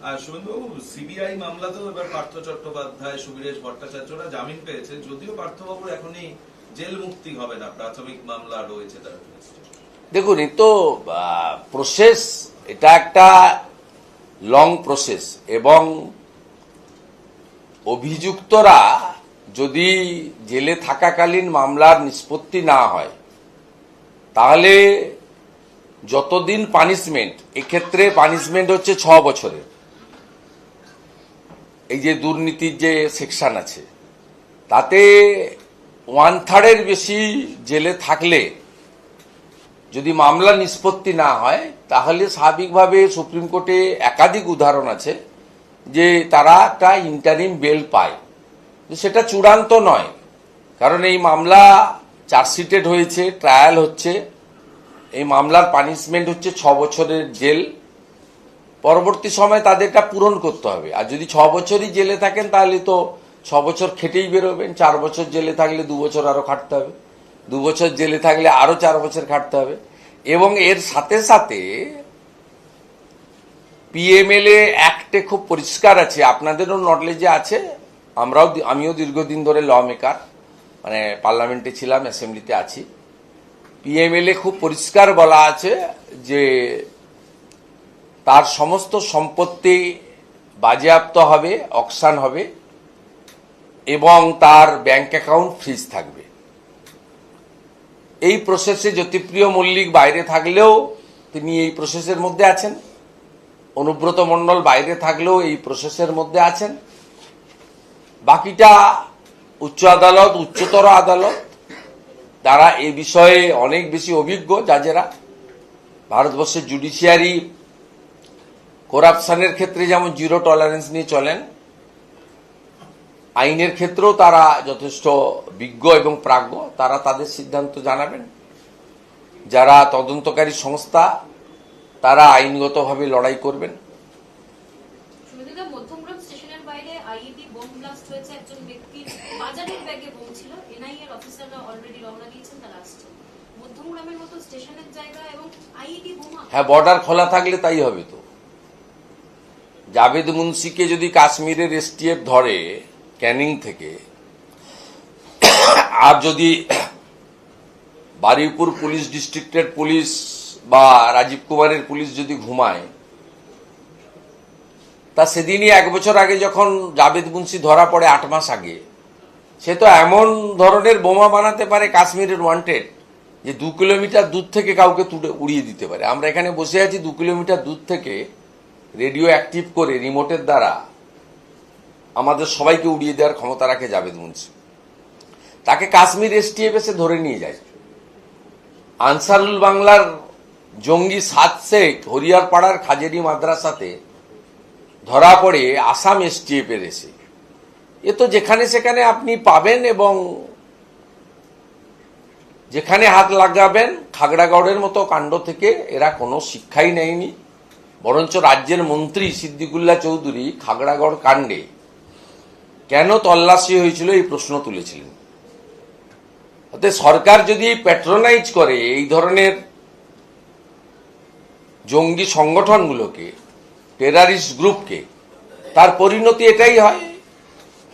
Speaker 5: আর শুভেন্দুবাবু, সিবিআই মামলাতেও এবার পার্থ চট্টোপাধ্যায়, সুবীরেশ ভট্টাচার্যরা জামিন পেয়েছে, যদিও পার্থবাবুর এখনই জেল মুক্তি হবে না, প্রাথমিক মামলা রয়েছে তার।
Speaker 1: দেখুন, এই তো প্রসেস, এটা একটা লং প্রসেস, এবং অভিযুক্তরা যদি জেলে থাকাকালীন মামলার নিষ্পত্তি না হয় তাহলে যতদিন পানিশমেন্ট, এক্ষেত্রে পানিশমেন্ট হচ্ছে 6 বছরের, এই যে দুর্নীতির যে সেকশন আছে তাতে 1/3 বেশি জেলে থাকলে যদি মামলা নিষ্পত্তি না হয় তাহলে স্বাভাবিকভাবে সুপ্রিম কোর্টে একাধিক উদাহরণ আছে যে তারা একটা ইন্টারিম বেল পায়। সেটা চূড়ান্ত নয়, কারণ এই মামলা চার্জশিটেড হয়েছে, ট্রায়াল হচ্ছে, এই মামলার পানিশমেন্ট হচ্ছে 6 বছরের জেল। পরবর্তী সময় তাদেরটা পূরণ করতে হবে। আর যদি 6 বছরই জেলে থাকেন তাহলে তো 6 বছর খেটেই বেরোবেন। 4 বছর জেলে থাকলে 2 বছর আরো খাটতে হবে, 2 বছর জেলে থাকলে আরো 4 বছর খাটতে হবে। এবং এর সাথে সাথে পিএমএলএ অ্যাক্টে খুব পরিষ্কার আছে, আপনাদেরও নলেজে আছে, আমিও দীর্ঘদিন ধরে ল মেকার, মানে পার্লামেন্টে ছিলাম, অ্যাসেম্বলিতে আছি। পিএমএলএ খুব পরিষ্কার বলা আছে যে তার সমস্ত সম্পত্তি বাজেয়াপ্ত হবে, অকশন হবে, এবং তার ব্যাংক অ্যাকাউন্ট ফ্রিজ থাকবে। এই প্রসেসে জ্যোতিপ্রিয় মল্লিক বাইরে থাকলেও তিনি এই প্রসেসের মধ্যে আছেন, অনুব্রত মণ্ডল বাইরে থাকলেও এই প্রসেসের মধ্যে আছেন। বাকিটা উচ্চ আদালত, উচ্চতর আদালত, তারা এই বিষয়ে অনেক বেশি অভিজ্ঞ জাজেরা। ভারতবর্ষের জুডিশিয়ারি করাপশনের ক্ষেত্রে যেমন জিরো টলারেন্স নিয়ে চলেন, আইনের ক্ষেত্রেও তারা যথেষ্ট বিজ্ঞ এবং প্রাজ্ঞ, তারা তাদের সিদ্ধান্ত জানাবেন। যারা তদন্তকারী সংস্থা তারা আইনগতভাবে লড়াই করবেন।
Speaker 4: মধ্যমগ্রাম স্টেশনের বাইরে আইইডি বোম ব্লাস্ট হয়েছে, একজন ব্যক্তির বাজারের ব্যাগে বোম ছিল, এনআইএর অফিসাররা অলরেডি রওনা দিয়েছেন, তারা আসছেন। মধ্যমগ্রামের মতো স্টেশনের জায়গা এবং আইইডি বোমা।
Speaker 1: হ্যাঁ, বর্ডার খোলা থাকলে তাই হবে। তো জাভেদ মুন্সিকে যদি কাশ্মীরের এসটিএফ ধরে ক্যানিং থেকে, আর যদি বারুইপুর পুলিশ ডিস্ট্রিক্টের পুলিশ বা রাজীব কুমারের পুলিশ যদি ঘুমায়, তা সেদিনই 1 বছর আগে যখন জাভেদ মুন্সি ধরা পড়ে 8 মাস আগে, সে তো এমন ধরনের বোমা বানাতে পারে কাশ্মীরের ওয়ান্টেড, যে 2 কিলোমিটার দূর থেকে কাউকে তুলে উড়িয়ে দিতে পারে। আমরা এখানে বসে আছি, 2 কিলোমিটার দূর থেকে রেডিও অ্যাক্টিভ করে রিমোটের দ্বারা আমাদের সবাইকে উড়িয়ে দেওয়ার ক্ষমতা রাখে জাভেদ মুন্সি। তাকে কাশ্মীর এসটিএফ এসে ধরে নিয়ে যায়। আনসারুল বাংলার জঙ্গি সাদ শেখ হরিয়ারপাড়ার খাজেরি মাদ্রাসাতে ধরা পড়ে আসাম এসটিএফ এর এসে। এ তো যেখানে সেখানে আপনি পাবেন, এবং যেখানে হাত লাগাবেন, খাগড়াগড়ের মতো কাণ্ড থেকে এরা কোনো শিক্ষাই নেয়নি। বরঞ্চ রাজ্যের মন্ত্রী সিদ্দিকুল্লাহ চৌধুরী খাগড়াগড় কাণ্ডে কেন তল্লাশি হয়েছিল এই প্রশ্ন তুলেছিলেন। অতএব সরকার যদি প্যাট্রোনাইজ করে এই ধরনের জঙ্গি সংগঠনগুলোকে, টেরারিস্ট গ্রুপকে, তার পরিণতি এটাই হয়,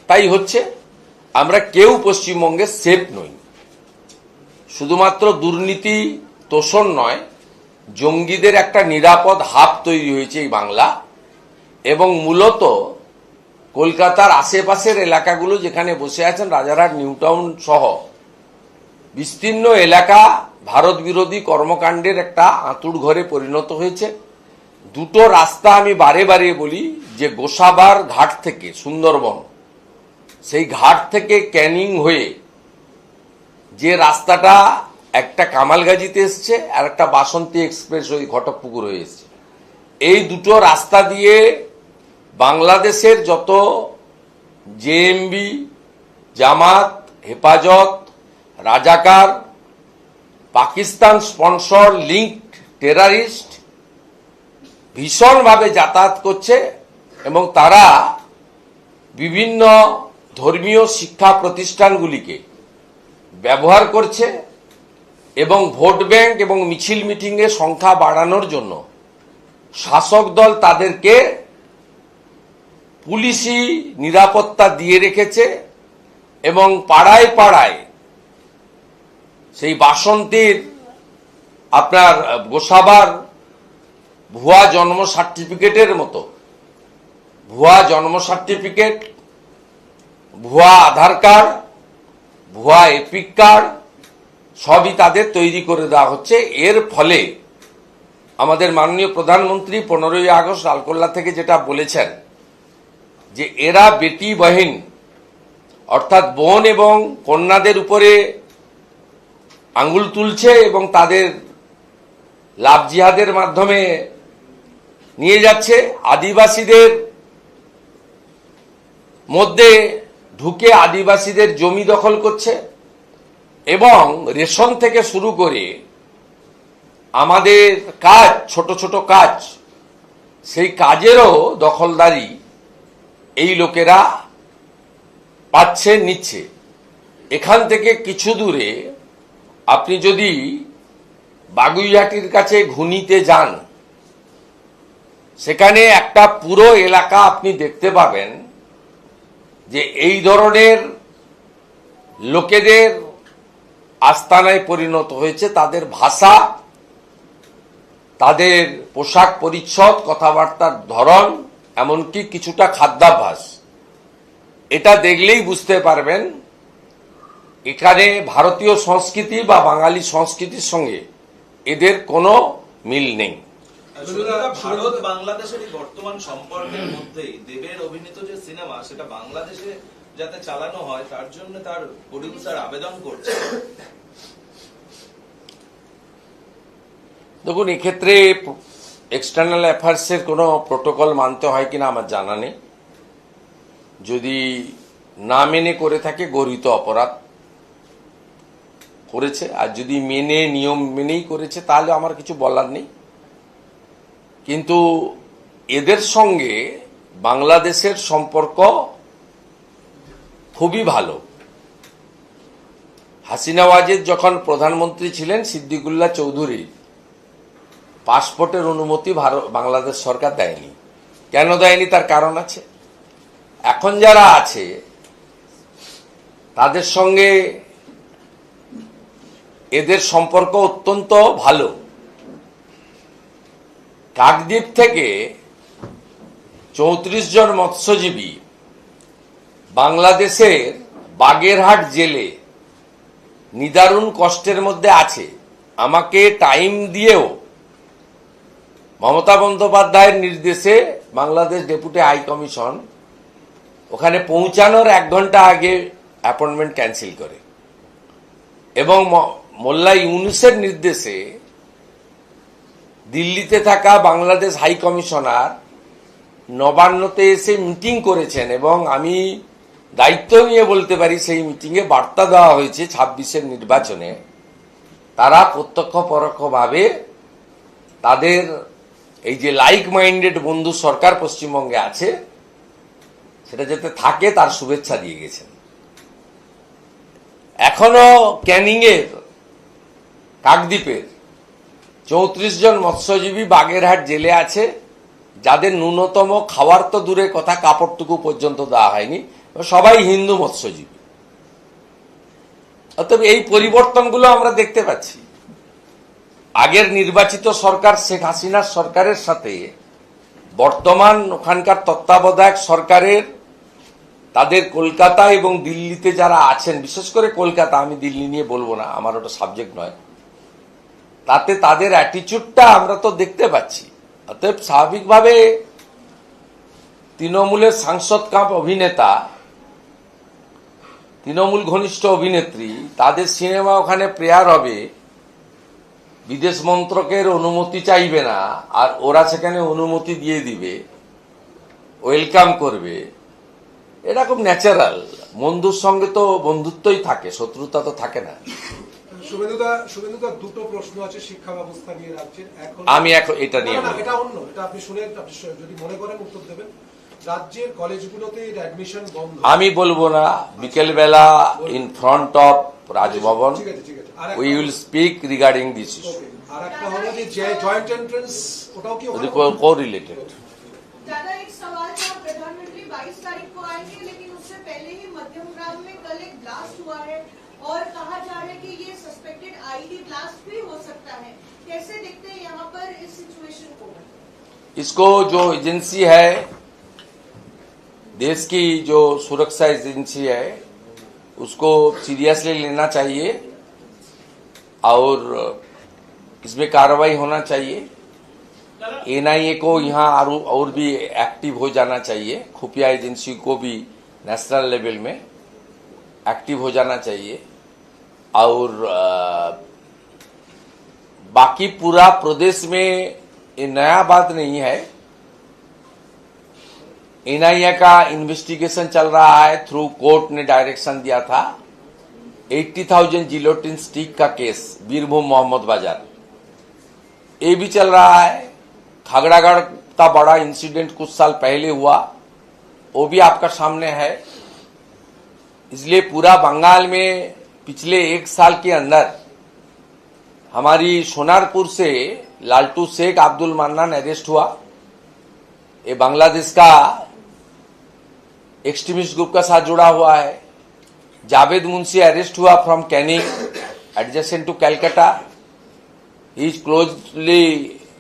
Speaker 1: তাই হচ্ছে। আমরা কেউ পশ্চিমবঙ্গে সেফ নই। শুধুমাত্র দুর্নীতি তোষণ নয়, জঙ্গিদের একটা নিরাপদ হাব তৈরি হয়েছে এই বাংলা, এবং মূলত কলকাতার আশেপাশের এলাকাগুলো যেখানে বসে আছেন, রাজারহাট, নিউটাউন সহ বিস্তীর্ণ এলাকা ভারত বিরোধী কর্মকাণ্ডের একটা আঁতুড় ঘরে পরিণত হয়েছে। 2টো রাস্তা আমি বারে বারে বলি, যে গোসাবার ঘাট থেকে সুন্দরবন, সেই ঘাট থেকে ক্যানিং হয়ে যে রাস্তাটা একটা কামালগাজিতে এসছে আর একটা বাসন্তী এক্সপ্রেস ওই ঘটকপুকুর হয়ে এসছে, এই 2টো রাস্তা দিয়ে বাংলাদেশের যত জেএমবি, জামাত, হেফাজত, রাজাকার, পাকিস্তান স্পন্সর লিঙ্কড টেরারিস্ট ভীষণভাবে যাতায়াত করছে এবং তারা বিভিন্ন ধর্মীয় শিক্ষা প্রতিষ্ঠানগুলিকে ব্যবহার করছে এবং ভোট ব্যাংক এবং মিছিল মিটিংয়ের সংখ্যা বাড়ানোর জন্য শাসক দল তাদেরকে পুলিশি নিরাপত্তা দিয়ে রেখেছে এবং পাড়ায় পাড়ায় সেই বাসন্তীর আপনার গোসাবার ভুয়া জন্ম সার্টিফিকেটের মতো ভুয়া জন্ম সার্টিফিকেট, ভুয়া আধার কার্ড, ভুয়া এপিক কার্ড সবই তাদের তৈরি করে দেওয়া হচ্ছে। এর ফলে আমাদের মাননীয় প্রধানমন্ত্রী 15ই আগস্ট লালকেল্লা থেকে যেটা বলেছেন যে এরা বেটি বহিন অর্থাৎ বোন এবং কন্যাদের উপরে আঙ্গুল তুলছে এবং তাদের লাভ জিহাদের মাধ্যমে নিয়ে যাচ্ছে, আদিবাসীদের মধ্যে ঢুকে আদিবাসীদের জমি দখল করছে এবং রেশন থেকে শুরু করে আমাদের কাজ, ছোট ছোট কাজ, সেই কাজেরও দখলদারি এই লোকেরা পাচ্ছে, নিচ্ছে। এখান থেকে কিছু দূরে আপনি যদি বাগুইহাটির কাছে ঘুনিতে যান, সেখানে একটা পুরো এলাকা আপনি দেখতে পাবেন যে এই ধরনের লোকেদের আস্তানায় পরিণত হয়েছে। তাদের ভাষা, তাদের পোশাক পরিচ্ছদ, কথাবার্তার ধরন, এমনকি কিছুটা খাদ্যাভ্যাস, এটা দেখলেই বুঝতে পারবেন এখানে ভারতীয় সংস্কৃতি বা বাঙালি সংস্কৃতির সঙ্গে এদের কোনো মিল নেই।
Speaker 5: ভারত বাংলাদেশের এই বর্তমান সম্পর্কের মধ্যেই দেবের অভিনীত যে সিনেমা সেটা বাংলাদেশে যাতে চালানো হয় তার জন্য তার প্রডিউসার আবেদন করছে।
Speaker 1: দেখুন, এক্ষেত্রে এক্সটার্নাল অ্যাফেয়ার্সের কোনো প্রোটোকল মানতে হয় কিনা আমার জানা নেই। যদি না মেনে করে থাকে গর্হিত অপরাধ করেছে, আর যদি মেনে নিয়ম মেনেই করেছে তাহলে আমার কিছু বলার নেই। কিন্তু এদের সঙ্গে বাংলাদেশের সম্পর্ক খুবই ভালো। হাসিনা ওয়াজেদ যখন প্রধানমন্ত্রী ছিলেন, সিদ্দিকুল্লাহ চৌধুরী পাসপোর্টের অনুমতি বাংলাদেশ সরকার দেয়নি। কেন দেয়নি তার কারণ আছে। এখন যারা আছে তাদের সঙ্গে এদের সম্পর্ক অত্যন্ত ভালো। কাকদ্বীপ থেকে 34 জন মৎস্যজীবী বাংলাদেশের বাগেরহাট জেলে নিদারুণ কষ্টের মধ্যে আছে। আমাকে টাইম দিয়েও মমতা বন্দ্যোপাধ্যায়ের নির্দেশে বাংলাদেশ ডেপুটি হাই কমিশন ওখানে পৌঁছানোর 1 ঘন্টা আগে অ্যাপয়েন্টমেন্ট ক্যান্সেল করে এবং মোল্লা ইউনুসের নির্দেশে দিল্লিতে থাকা বাংলাদেশ হাই কমিশনার নবান্নতে এসে মিটিং করেছেন এবং আমি দায়িত্ব নিয়ে বলতে পারি সেই মিটিংয়ে বার্তা দেওয়া হয়েছে 26-এর নির্বাচনে তারা প্রত্যক্ষ পরোক্ষভাবে তাদের এই যে লাইক মাইন্ডেড বন্ধু সরকার পশ্চিমবঙ্গে আছে সেটা যাতে থাকে তার শুভেচ্ছা দিয়ে গেছেন। এখনো ক্যানিংয়ের কাকদ্বীপের 34 জন মৎস্যজীবী বাগেরহাট জেলে আছে, যাদের ন্যূনতম খাওয়ার তো দূরে কথা, কাপড়টুকু পর্যন্ত দেওয়া হয়নি। সবাই হিন্দু মৎস্যজীবী। অতএব এই পরিবর্তনগুলো আমরা দেখতে পাচ্ছি। আগের নির্বাচিত সরকার শেখ হাসিনার সরকারের সাথে বর্তমান ওখানকার তত্ত্বাবধায়ক সরকারের তাদের কলকাতা এবং দিল্লিতে যারা আছেন, বিশেষ করে কলকাতা, আমি দিল্লি নিয়ে বলবো না, আমার ওটা সাবজেক্ট নয়, তাতে তাদের অ্যাটিচিউডটা আমরা তো দেখতে পাচ্ছি। অতএব স্বাভাবিকভাবে তৃণমূলের সাংসদ কাপ অভিনেতা, তৃণমূল ঘনিষ্ঠ অভিনেত্রী, তাদের সিনেমা ওখানে প্রেয়ার হবে, বিদেশ মন্ত্রকের অনুমতি চাইবে না, আর ওরা সেখানে অনুমতি দিয়ে দিবে, ওয়েলকাম করবে। এটা খুব ন্যাচারাল। বন্ধুর সঙ্গে তো বন্ধুত্বই থাকে, শত্রুতা তো থাকে না।
Speaker 2: শুভেন্দুদা দুটো প্রশ্ন আছে শিক্ষা ব্যবস্থা নিয়ে রাজ্যের। এখন
Speaker 1: আমি এখন এটা নিয়ে
Speaker 2: এটা অন্য, এটা আপনি শুনে আপনি যদি মনে করেন উত্তর দেবেন। রাজ্যের কলেজগুলোতে অ্যাডমিশন বন্ধ।
Speaker 1: আমি বলবো না, বিকেল বেলা ইন ফ্রন্ট অফ রাজভবন
Speaker 2: ঠিক আছে, ঠিক আছে। আর
Speaker 1: we will speak regarding this issue.
Speaker 2: আর একটা হলো যে জয়েন্ট এন্ট্রান্স, ওটাও কি ওখানে
Speaker 1: को रिलेटेड।
Speaker 6: दादा एक सवाल था, प्रधानमंत्री 22 तारीख को आएंगे, लेकिन उससे पहले ही मध्यम ग्राम में कल एक ब्लास्ट हुआ है और कहा जा रहा है कि ये सस्पेक्टेड आईडी ब्लास्ट भी हो सकता है। कैसे देखते हैं यहाँ पर इस सिचुएशन को?
Speaker 1: इसको जो एजेंसी है, देश की जो सुरक्षा एजेंसी है, उसको सीरियसली लेना चाहिए और इसमें कार्रवाई होना चाहिए। एनआईए को यहाँ और भी एक्टिव हो जाना चाहिए, खुफिया एजेंसी को भी नेशनल लेवल में एक्टिव हो जाना चाहिए और बाकी पूरा प्रदेश में ये नया बात नहीं है। एनआईए का इन्वेस्टिगेशन चल रहा है, थ्रू कोर्ट ने डायरेक्शन दिया था 80,000 जिलोटिन स्टिक का केस बीरभूम मोहम्मद बाजार, ये भी चल रहा है। खगड़ागढ़ का बड़ा इंसिडेंट कुछ साल पहले हुआ, वो भी आपका सामने है। इसलिए पूरा बंगाल में पिछले 1 साल के अंदर हमारी सोनारपुर से लालटू शेख अब्दुल मन्नान अरेस्ट हुआ। ये बांग्लादेश का एक्सट्रीमिस्ट ग्रुप का साथ जुड़ा हुआ है। जावेद मुंशी अरेस्ट हुआ from Canning adjacent to Calcutta. He is closely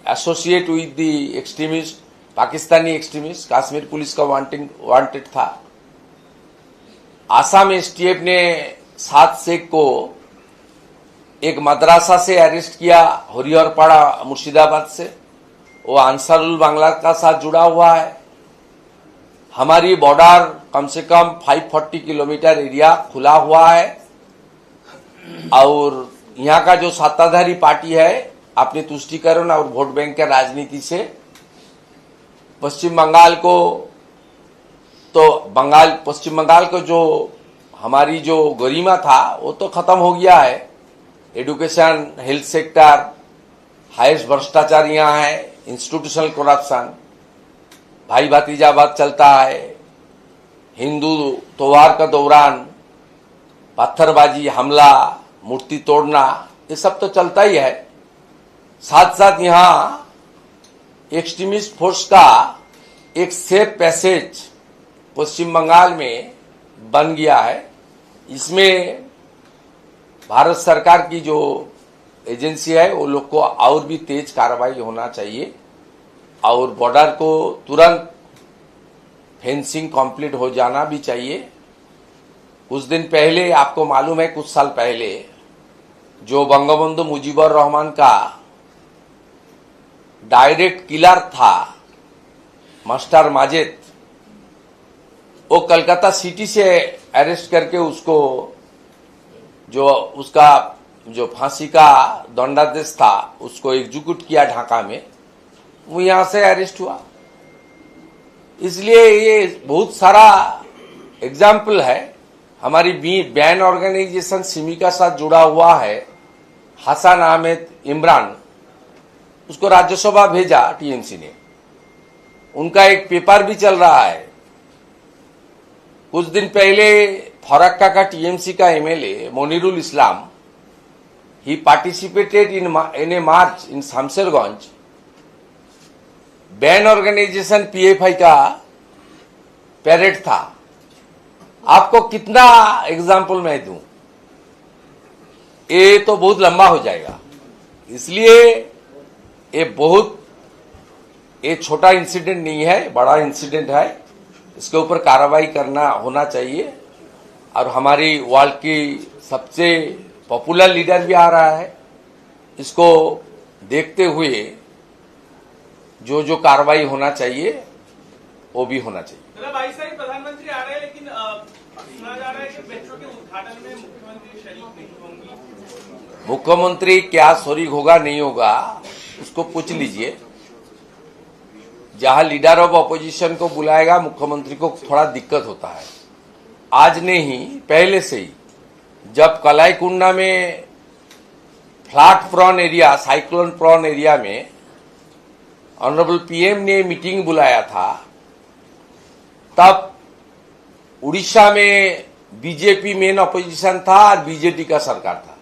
Speaker 1: associate with the extremist, Pakistani extremist. Kashmir police का वांटेड था। आसाम एसटीएफ ने 7 शेख को एक मदरसा से अरेस्ट किया, हरिहरपाड़ा मुर्शिदाबाद से। वो अंसारुल बांग्ला का साथ जुड़ा हुआ है। हमारी बॉर्डर कम से कम 540 किलोमीटर एरिया खुला हुआ है और यहाँ का जो सत्ताधारी पार्टी है अपने तुष्टीकरण और वोट बैंक के राजनीति से पश्चिम बंगाल को जो हमारी जो गरिमा था वो तो खत्म हो गया है। एडुकेशन, हेल्थ सेक्टर, हाईएस्ट भ्रष्टाचार यहाँ है, इंस्टीट्यूशनल करप्शन, भाई भतीजावाद चलता है। हिंदू त्योहार का दौरान पत्थरबाजी, हमला, मूर्ति तोड़ना, ये सब तो चलता ही है। साथ साथ यहाँ एक्सट्रीमिस्ट फोर्स का एक सेफ पैसेज पश्चिम बंगाल में बन गया है। इसमें भारत सरकार की जो एजेंसी है वो लोग को और भी तेज कार्रवाई होना चाहिए और बॉर्डर को तुरंत फेंसिंग कंप्लीट हो जाना भी चाहिए। कुछ दिन पहले आपको मालूम है, कुछ साल पहले जो बंगबंधु मुजीबुर रहमान का डायरेक्ट किलर था मास्टर माजिद, वो कलकत्ता सिटी से अरेस्ट करके उसको उसका फांसी का दंडादेश था उसको एग्जीक्यूट किया ढाका में। वो यहां से अरेस्ट हुआ। इसलिए ये बहुत सारा एग्जाम्पल है। हमारी बैन ऑर्गेनाइजेशन सिमी का साथ जुड़ा हुआ है हसन अहमद इमरान, उसको राज्यसभा भेजा टीएमसी ने। उनका एक पेपर भी चल रहा है। कुछ दिन पहले फरक्का का टीएमसी का MLA Monirul Islam, he participated in a march in Shamsherganj. Ban organisation PFI का पैरेड था। आपको कितना एग्जाम्पल मैं दूं, ये तो बहुत लंबा हो जाएगा। इसलिए ये छोटा इंसिडेंट नहीं है, बड़ा इंसिडेंट है। इसके ऊपर कार्रवाई होना चाहिए। और हमारी वर्ल्ड की सबसे पॉपुलर लीडर भी आ रहा है। इसको देखते हुए जो कार्रवाई होना चाहिए वो भी होना चाहिए।
Speaker 7: 22 तारीख प्रधानमंत्री आ रहे हैं, लेकिन सुना जा रहा है कि मेट्रो के उद्घाटन में मुख्यमंत्री शरीक नहीं होंगी।
Speaker 1: मुख्यमंत्री क्या शरीक होगा नहीं होगा उसको पूछ लीजिए। जहां लीडर ऑफ अपोजिशन को बुलाएगा मुख्यमंत्री को थोड़ा दिक्कत होता है। आज नहीं, पहले से ही जब कलाईकुंडा में flood prone area, cyclone prone area में ऑनरेबल पीएम ने मीटिंग बुलाया था, तब उड़ीसा में बीजेपी मेन अपोजिशन था और बीजेडी का सरकार था।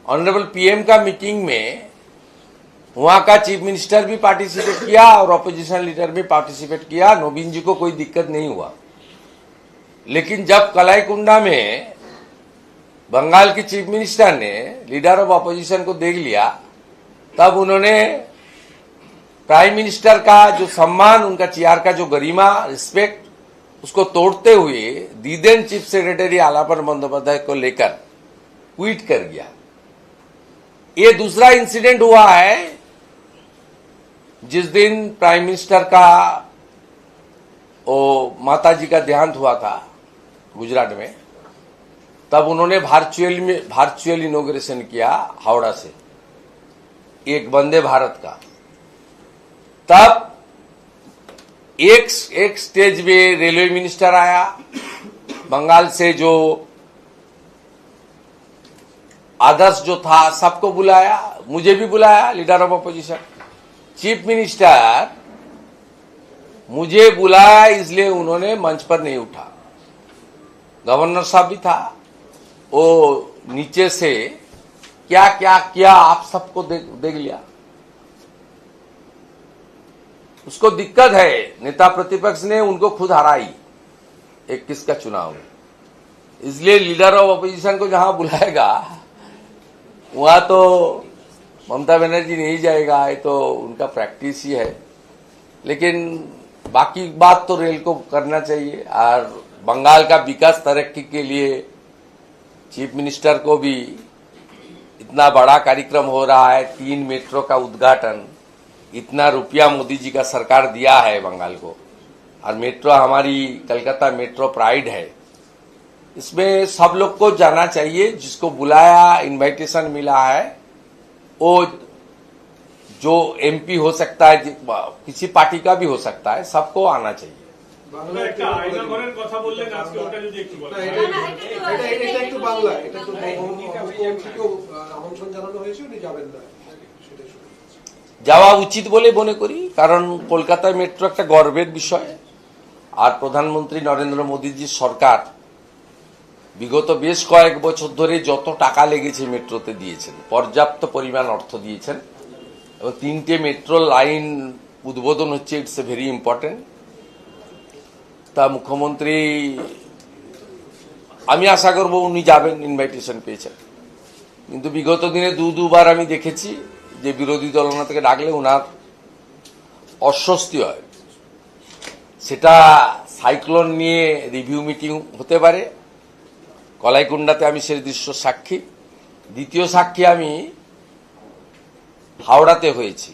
Speaker 1: ऑनरेबल पीएम का मीटिंग में वहां का चीफ मिनिस्टर भी पार्टिसिपेट किया और अपोजिशन लीडर भी पार्टिसिपेट किया। नवीन जी को कोई दिक्कत नहीं हुआ। लेकिन जब कलाईकुंडा में बंगाल के चीफ मिनिस्टर ने लीडर ऑफ अपोजिशन को देख लिया, तब उन्होंने प्राइम मिनिस्टर का जो सम्मान, उनका चेयर का जो गरिमा, रिस्पेक्ट, उसको तोड़ते हुए दीदेन चीफ सेक्रेटरी आलापन बंदोपाध्याय को लेकर ट्वीट कर गया। ये दूसरा इंसिडेंट हुआ है जिस दिन प्राइम मिनिस्टर का माताजी का देहांत हुआ था गुजरात में, तब उन्होंने वर्चुअल इनॉग्रेशन किया हावड़ा से एक वंदे भारत का। तब एक स्टेज में रेलवे मिनिस्टर आया बंगाल से, जो आदर्श जो था सबको बुलाया, मुझे भी बुलाया, leader of opposition. Chief minister मुझे बुलाया इसलिए उन्होंने मंच पर नहीं उठा। गवर्नर साहब भी था, वो नीचे से क्या क्या किया आप सबको देख लिया। उसको दिक्कत है, नेता प्रतिपक्ष ने उनको खुद हराई 21 का चुनाव में, इसलिए लीडर ऑफ अपोजिशन को जहां बुलाएगा वहां तो ममता बनर्जी नहीं जाएगा। ये तो उनका प्रैक्टिस ही है। लेकिन बाकी बात तो रेल को करना चाहिए, और बंगाल का विकास तरक्की के लिए चीफ मिनिस्टर को भी इतना बड़ा कार्यक्रम हो रहा है, 3 मेट्रो का उद्घाटन, इतना रुपया मोदी जी का सरकार दिया है बंगाल को, और मेट्रो हमारी कलकत्ता मेट्रो प्राइड है। इसमें सब लोग को जाना चाहिए, जिसको बुलाया, इनविटेशन मिला है, वो जो एमपी हो सकता है, किसी पार्टी का भी हो सकता है, सबको आना चाहिए। যাওয়া উচিত বলে মনে করি, কারণ কলকাতা মেট্রো একটা গর্বের বিষয়। আর প্রধানমন্ত্রী নরেন্দ্র মোদীজির সরকার বিগত বেশ কয়েক বছর ধরে যত টাকা লেগেছে মেট্রোতে দিয়েছেন, পর্যাপ্ত পরিমাণ অর্থ দিয়েছেন, এবং 3টে মেট্রো লাইন উদ্বোধন হচ্ছে। It's a very important. তা মুখ্যমন্ত্রী, আমি আশা করব উনি যাবেন, ইনভাইটেশন পেয়েছেন। কিন্তু বিগত দিনে দুবার আমি দেখেছি যে বিরোধী দলনা থেকে ডাকলে ওনার অস্বস্তি হয়। সেটা সাইক্লোন নিয়ে রিভিউ মিটিং হতে পারে, কলাইকুণ্ডাতে আমি সেই দৃশ্য সাক্ষী। দ্বিতীয় সাক্ষী আমি হাওড়াতে হয়েছি,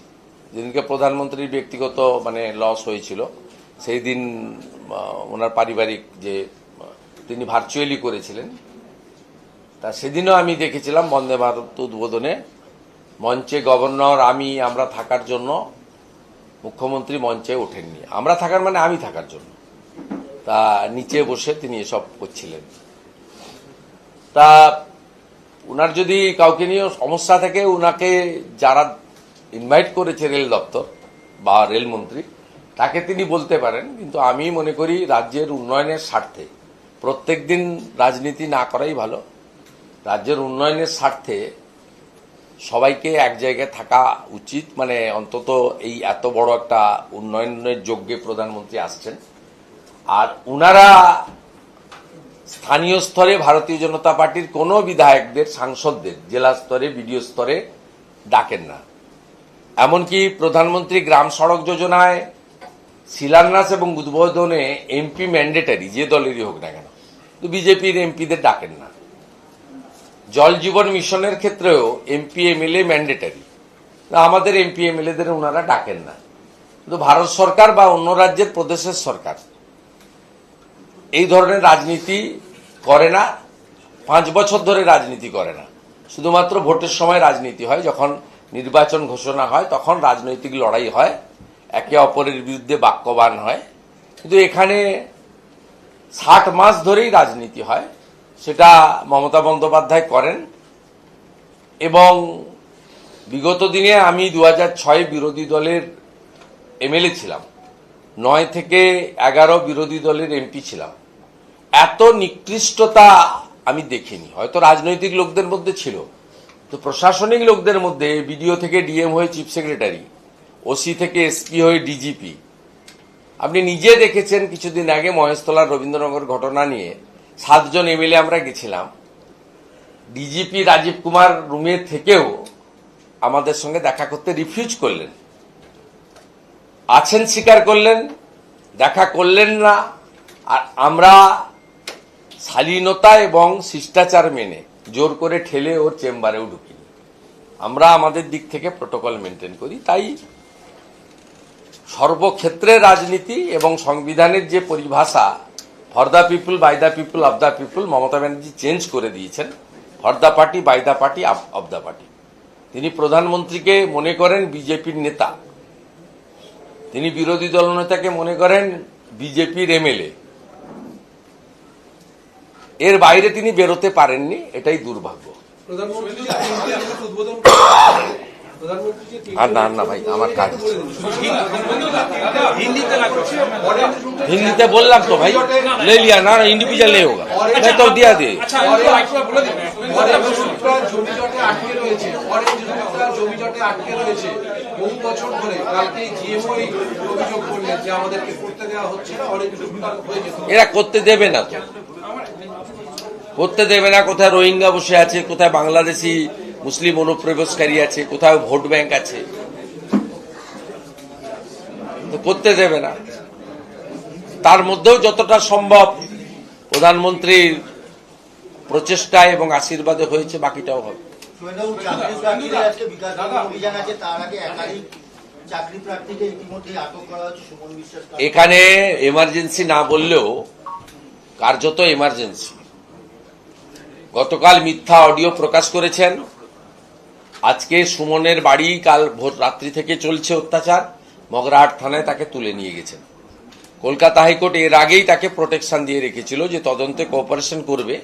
Speaker 1: যেদিনকে প্রধানমন্ত্রীর ব্যক্তিগত লস হয়েছিল, সেই দিন ওনার পারিবারিক যে তিনি ভার্চুয়ালি করেছিলেন, তা সেদিনও আমি দেখেছিলাম বন্দে ভারত উদ্বোধনে মঞ্চে গভর্নর, আমরা থাকার জন্য মুখ্যমন্ত্রী মঞ্চে ওঠেননি। আমরা থাকার মানে আমি থাকার জন্য, তা নিচে বসে তিনি এসব করছিলেন। তা উনার যদি কাউকে নিয়ে সমস্যা থাকে, উনাকে যারা ইনভাইট করেছে রেল দপ্তর বা রেলমন্ত্রী, তাকে তিনি বলতে পারেন। কিন্তু আমি মনে করি রাজ্যের উন্নয়নের স্বার্থে প্রত্যেকদিন রাজনীতি না করাই ভালো। রাজ্যের উন্নয়নের স্বার্থে সবাইকে এক জায়গায় থাকা উচিত। অন্তত এই এত বড় একটা উন্নয়নের যোগ্যে প্রধানমন্ত্রী আসছেন, আর উনারা স্থানীয় স্তরে ভারতীয় জনতা পার্টির কোনো বিধায়কদের, সাংসদদের জেলা স্তরে, বিডিও স্তরে ডাকেন না। এমনকি প্রধানমন্ত্রী গ্রাম সড়ক যোজনায় শিলান্যাস এবং উদ্বোধনে এমপি ম্যান্ডেটারি, যে দলেরই হোক না কেন, তো বিজেপির এমপিদের ডাকেন না। জল জীবন মিশনের ক্ষেত্রেও এমপি এমএলএ ম্যান্ডেটারি, আমাদের এমপি এমএলএদের ওনারা ডাকেন না। কিন্তু ভারত সরকার বা অন্য রাজ্যের প্রদেশের সরকার এই ধরনের রাজনীতি করে না, 5 বছর ধরে রাজনীতি করে না। শুধুমাত্র ভোটের সময় রাজনীতি হয়, যখন নির্বাচন ঘোষণা হয় তখন রাজনৈতিক লড়াই হয়, একে অপরের বিরুদ্ধে বাক্যবান হয়। কিন্তু এখানে 60 মাস ধরেই রাজনীতি হয়, সেটা মমতা বন্দ্যোপাধ্যায় করেন। এবং বিগত দিনে আমি 2006 বিরোধী দলের এমএলএ ছিলাম, 9 থেকে 11 বিরোধী দলের এমপি ছিলাম। এত নিকৃষ্টতা আমি দেখিনি। হয়তো রাজনৈতিক লোকদের মধ্যে ছিল, তো প্রশাসনিক লোকদের মধ্যে বিডিও থেকে ডিএম হয়ে চিফ সেক্রেটারি, ওসি থেকে এসপি হয়ে ডিজিপি, আপনি নিজে দেখেছেন কিছুদিন আগে মহেশতলার রবীন্দ্রনগর ঘটনা নিয়ে 7 জন এমএলএ আমরা গেছিলাম। ডিজিপি রাজীব কুমার রুমে থেকেও আমাদের সঙ্গে দেখা করতে রিফিউজ করলেন, আছেন স্বীকার করলেন, দেখা করলেন না। আর আমরা শালীনতা এবং শিষ্টাচার মেনে জোর করে ঠেলে ওর চেম্বারেও ঢুকিনি। আমরা আমাদের দিক থেকে প্রটোকল মেনটেন করি। তাই সর্বক্ষেত্রে রাজনীতি এবং সংবিধানের যে পরিভাষা for the people, by the people, of the people, Mamata Banerjee change করে দিয়েছেন। For the party, by the party, of the party. তিনি প্রধানমন্ত্রীকে মনে করেন বিজেপির নেতা, তিনি বিরোধী দলনেতাকে মনে করেন বিজেপির এমএলএ। এর বাইরে তিনি বেরোতে পারেননি, এটাই দুর্ভাগ্য।
Speaker 2: প্রধানমন্ত্রী যে 3টি ইউনিট উদ্বোধন করেছেন, প্রধানমন্ত্রী যে 3টি
Speaker 1: আর না ভাই, আমার কাজ আছে। হিন্দিতে বললাম তো ভাই, ले लिया ना, इंडिविजुअल नहीं होगा, मैं तो दिया दे।
Speaker 2: জমিজটে আটকে রয়েছে, অরেঞ্জ রুটটা জমিজটে আটকে রয়েছে বহু বছর ধরে। কালকে জিএমও অভিযোগ করলেন যে আমাদেরকে করতে দেওয়া হচ্ছে না, অরেঞ্জ রুটটা হয়ে যেত।
Speaker 1: এরা করতে দেবে না তো, করতে দেবে না। কোথায় রোহিঙ্গা বসে আছে, কোথায় বাংলাদেশি মুসলিম অনুপ্রবেশকারী আছে, কোথায় ভোট ব্যাংক আছে, তো করতে দেবে না। তার মধ্যেও যতটা সম্ভব প্রধানমন্ত্রীর প্রচেষ্টা এবং আশীর্বাদে হয়েছে, বাকিটাও হবে।
Speaker 8: শুভেন্দুবাবু, চাকরি প্রার্থীদের আজকে বিকাশ অভিযান আছে, তার আগে একাধিক চাকরি প্রার্থীকে ইতিমধ্যে আটক করা হচ্ছে। সুমন বিশ্বাস
Speaker 1: এখানে এমার্জেন্সি না বললেও কার্যত এমার্জেন্সি। গতকাল মিথ্যা অডিও প্রকাশ করেছেন। আজকে সুমনের বাড়ি কাল ভোর রাত্রি থেকে চলছে অত্যাচার। মগরাহাট থানায় তাকে তুলে নিয়ে গেছেন। কলকাতা হাইকোর্ট এর আগেই তাকে প্রোটেকশন দিয়ে রেখেছিল যে তদন্তে কোঅপারেশন করবে,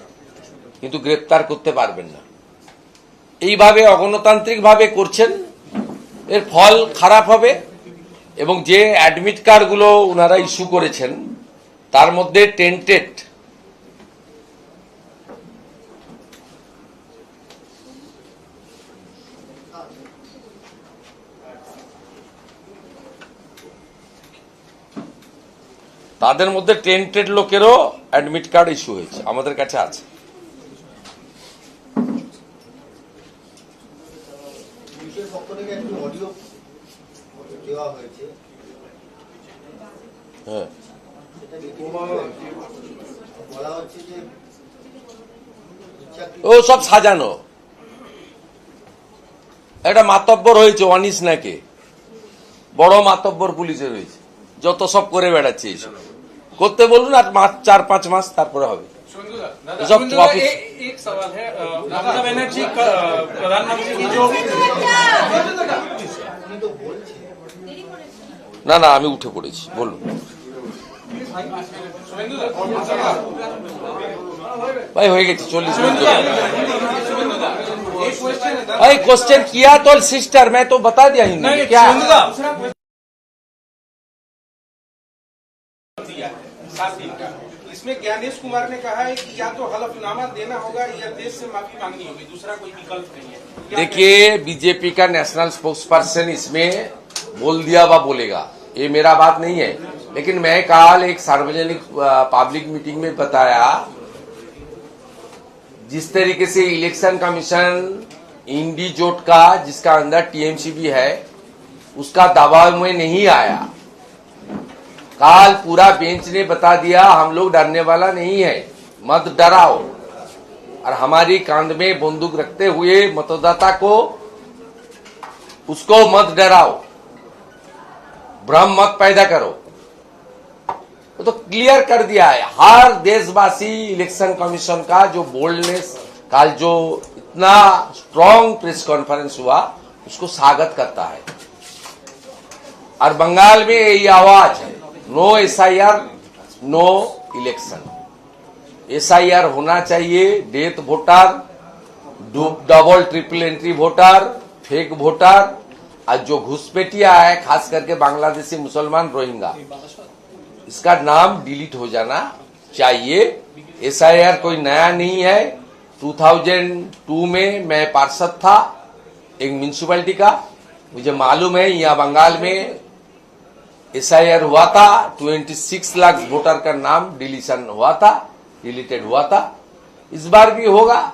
Speaker 1: কিন্তু গ্রেপ্তার করতে পারবেন না। এইভাবে অগণতান্ত্রিকভাবে করছেন, এর ফল খারাপ হবে। এবং যে অ্যাডমিট কার্ডগুলো ওনারা ইস্যু করেছেন তার মধ্যে টেন্টেড তাদের মধ্যে টেন্টেড লোকেরও অ্যাডমিট কার্ড ইস্যু হয়েছে, আমাদের কাছে আছে।
Speaker 8: পুলিশের পক্ষ থেকে একটি অডিও দেওয়া হয়েছে,
Speaker 1: হ্যাঁ,
Speaker 8: সেটা দেখে বলা হচ্ছে যে
Speaker 1: ও সব সাজানো। একটা মাতব্বর হয়েছে অনিস নাকে, বড় মাতব্বর পুলিশের হয়েছে, যত সব করে বেড়াচ্ছে। এইসব করতে বলুন, আর 4-5 মাস তারপরে হবে। সব
Speaker 7: एक सवाल है, ममता बनर्जी प्रधानमंत्री की जो
Speaker 1: না না, আমি উঠে পড়েছি, বলুন ভাই। হয়ে গেছে 40 মিনিট। भाई क्वेश्चन किया तो सिस्टर, मैं तो बता दिया हिंदी में क्या।
Speaker 7: 7 दिन का, इसमें ज्ञानेश कुमार ने कहा है कि या तो हलफनामा देना होगा या देश से माफी मांगनी होगी, दूसरा कोई विकल्प नहीं है।
Speaker 1: देखिए, बीजेपी का नेशनल स्पोक्स पर्सन इसमें बोल दिया व बोलेगा, ये मेरा बात नहीं है। लेकिन मैं कल एक सार्वजनिक पब्लिक मीटिंग में बताया, जिस तरीके से इलेक्शन कमीशन इंडी जोट का, जिसका अंदर टीएमसी भी है, उसका दबाव में नहीं आया। काल पूरा बेंच ने बता दिया हम लोग डरने वाला नहीं है, मत डराओ। और हमारी कांध में बंदूक रखते हुए मतदाता को, उसको मत डराओ, भ्रम मत पैदा करो। तो क्लियर कर दिया है। हर देशवासी इलेक्शन कमीशन का जो बोल्डनेस, काल जो इतना स्ट्रांग प्रेस कॉन्फ्रेंस हुआ, उसको स्वागत करता है। और बंगाल में यही आवाज है, no SIR, no election. SIR होना चाहिए, death voter, double triple entry voter, fake voter, आज जो घुसपैठिया है, खास करके बांग्लादेशी मुसलमान रोहिंगा, इसका नाम डिलीट हो जाना चाहिए। एसआईआर कोई नया नहीं है। 2002 में मैं पार्षद था एक म्यूनिसिपैलिटी का, मुझे मालूम है यहाँ बंगाल में एसआईआर हुआ था, 26 लाख वोटर का नाम डिलीशन हुआ था, डिलीटेड हुआ था। इस बार भी होगा।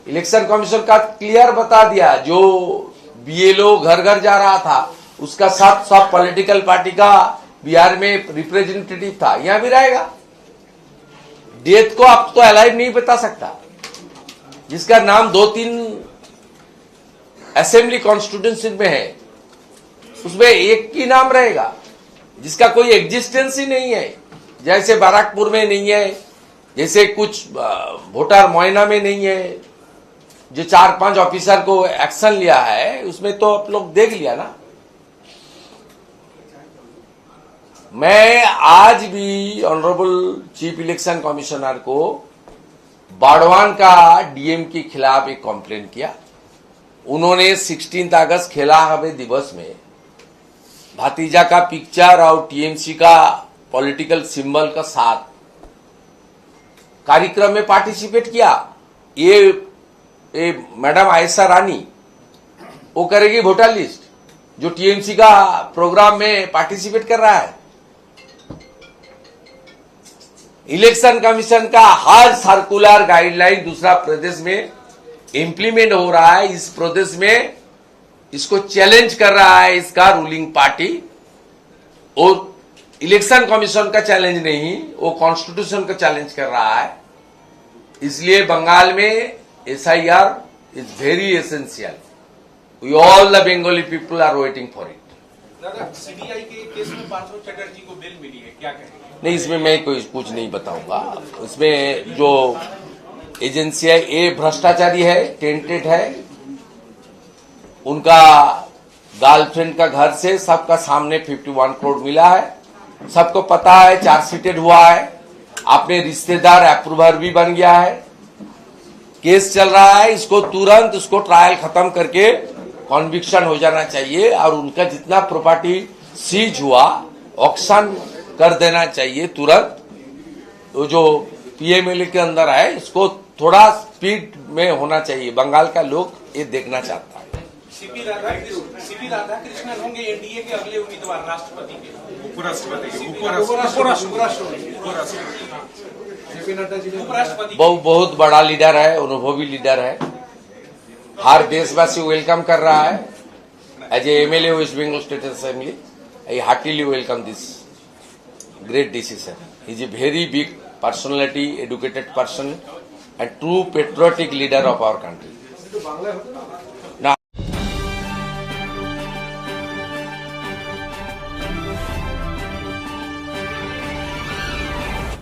Speaker 1: इलेक्शन कमीशन का क्लियर बता दिया, जो बीएलओ घर घर जा रहा था उसका साथ सब पॉलिटिकल पार्टी का बिहार में रिप्रेजेंटेटिव था, यहां भी रहेगा। डेथ को आप तो अलाइव नहीं बता सकता, जिसका नाम 2-3 असेंबली कॉन्स्टिट्यूंसी में है, उसमें एक ही नाम रहेगा, जिसका कोई एग्जिस्टेंस ही नहीं है। जैसे बाराकपुर में नहीं है, जैसे कुछ भोटार मोयना में नहीं है, जो 4-5 ऑफिसर को एक्शन लिया है, उसमें तो आप लोग देख लिया ना। मैं आज भी ऑनरेबल चीफ इलेक्शन कमिश्नर को बाड़वान का डीएम के खिलाफ एक कंप्लेंट किया। उन्होंने 16 अगस्त खेला हवे दिवस में भतीजा का पिक्चर और टीएमसी का पॉलिटिकल सिंबल का साथ कार्यक्रम में पार्टिसिपेट किया। ये मैडम आयशा रानी वो करेगी वोटर लिस्ट, जो टीएमसी का प्रोग्राम में पार्टिसिपेट कर रहा है। इलेक्शन कमीशन का हर सर्कुलर गाइडलाइन दूसरा प्रदेश में इंप्लीमेंट हो रहा है। इस प्रदेश में इसको चैलेंज कर रहा है इसका रूलिंग पार्टी, और इलेक्शन कमीशन का चैलेंज नहीं, वो कॉन्स्टिट्यूशन का चैलेंज कर रहा है। इसलिए बंगाल में SIR is very essential. We all the Bengali people are waiting for it.
Speaker 7: दादा, सीबीआई के केस में पार्थ चटर्जी को बेल मिली है, क्या कहेंगे?
Speaker 1: नहीं, इसमें मैं कोई कुछ नहीं बताऊंगा। इसमें जो एजेंसी है ये भ्रष्टाचारी है, टेंटेड है। उनका गर्लफ्रेंड का घर से सबका सामने 51 करोड़ मिला है, सबको पता है, चार्जशीटेड हुआ है, अपने रिश्तेदार अप्रूवर भी बन गया है, केस चल रहा है। इसको तुरंत उसको ट्रायल खत्म करके कॉन्विक्शन हो जाना चाहिए, और उनका जितना प्रॉपर्टी सीज हुआ ऑक्शन कर देना चाहिए तुरंत। तो जो पीएमएलए के अंदर है, इसको थोड़ा स्पीड में होना चाहिए। बंगाल का लोग ये देखना चाहता है।
Speaker 7: सीपी राधाकृष्णन होंगे एनडीए के अगले उम्मीदवार राष्ट्रपति के, उपराष्ट्रपति।
Speaker 1: बहुत बड़ा लीडर है, अनुभवी लीडर है, हर देशवासी वेलकम कर रहा है। As a MLA West Bengal state assembly, I heartily welcome this great decision. He is a very big personality, educated person, and true patriotic leader of our country.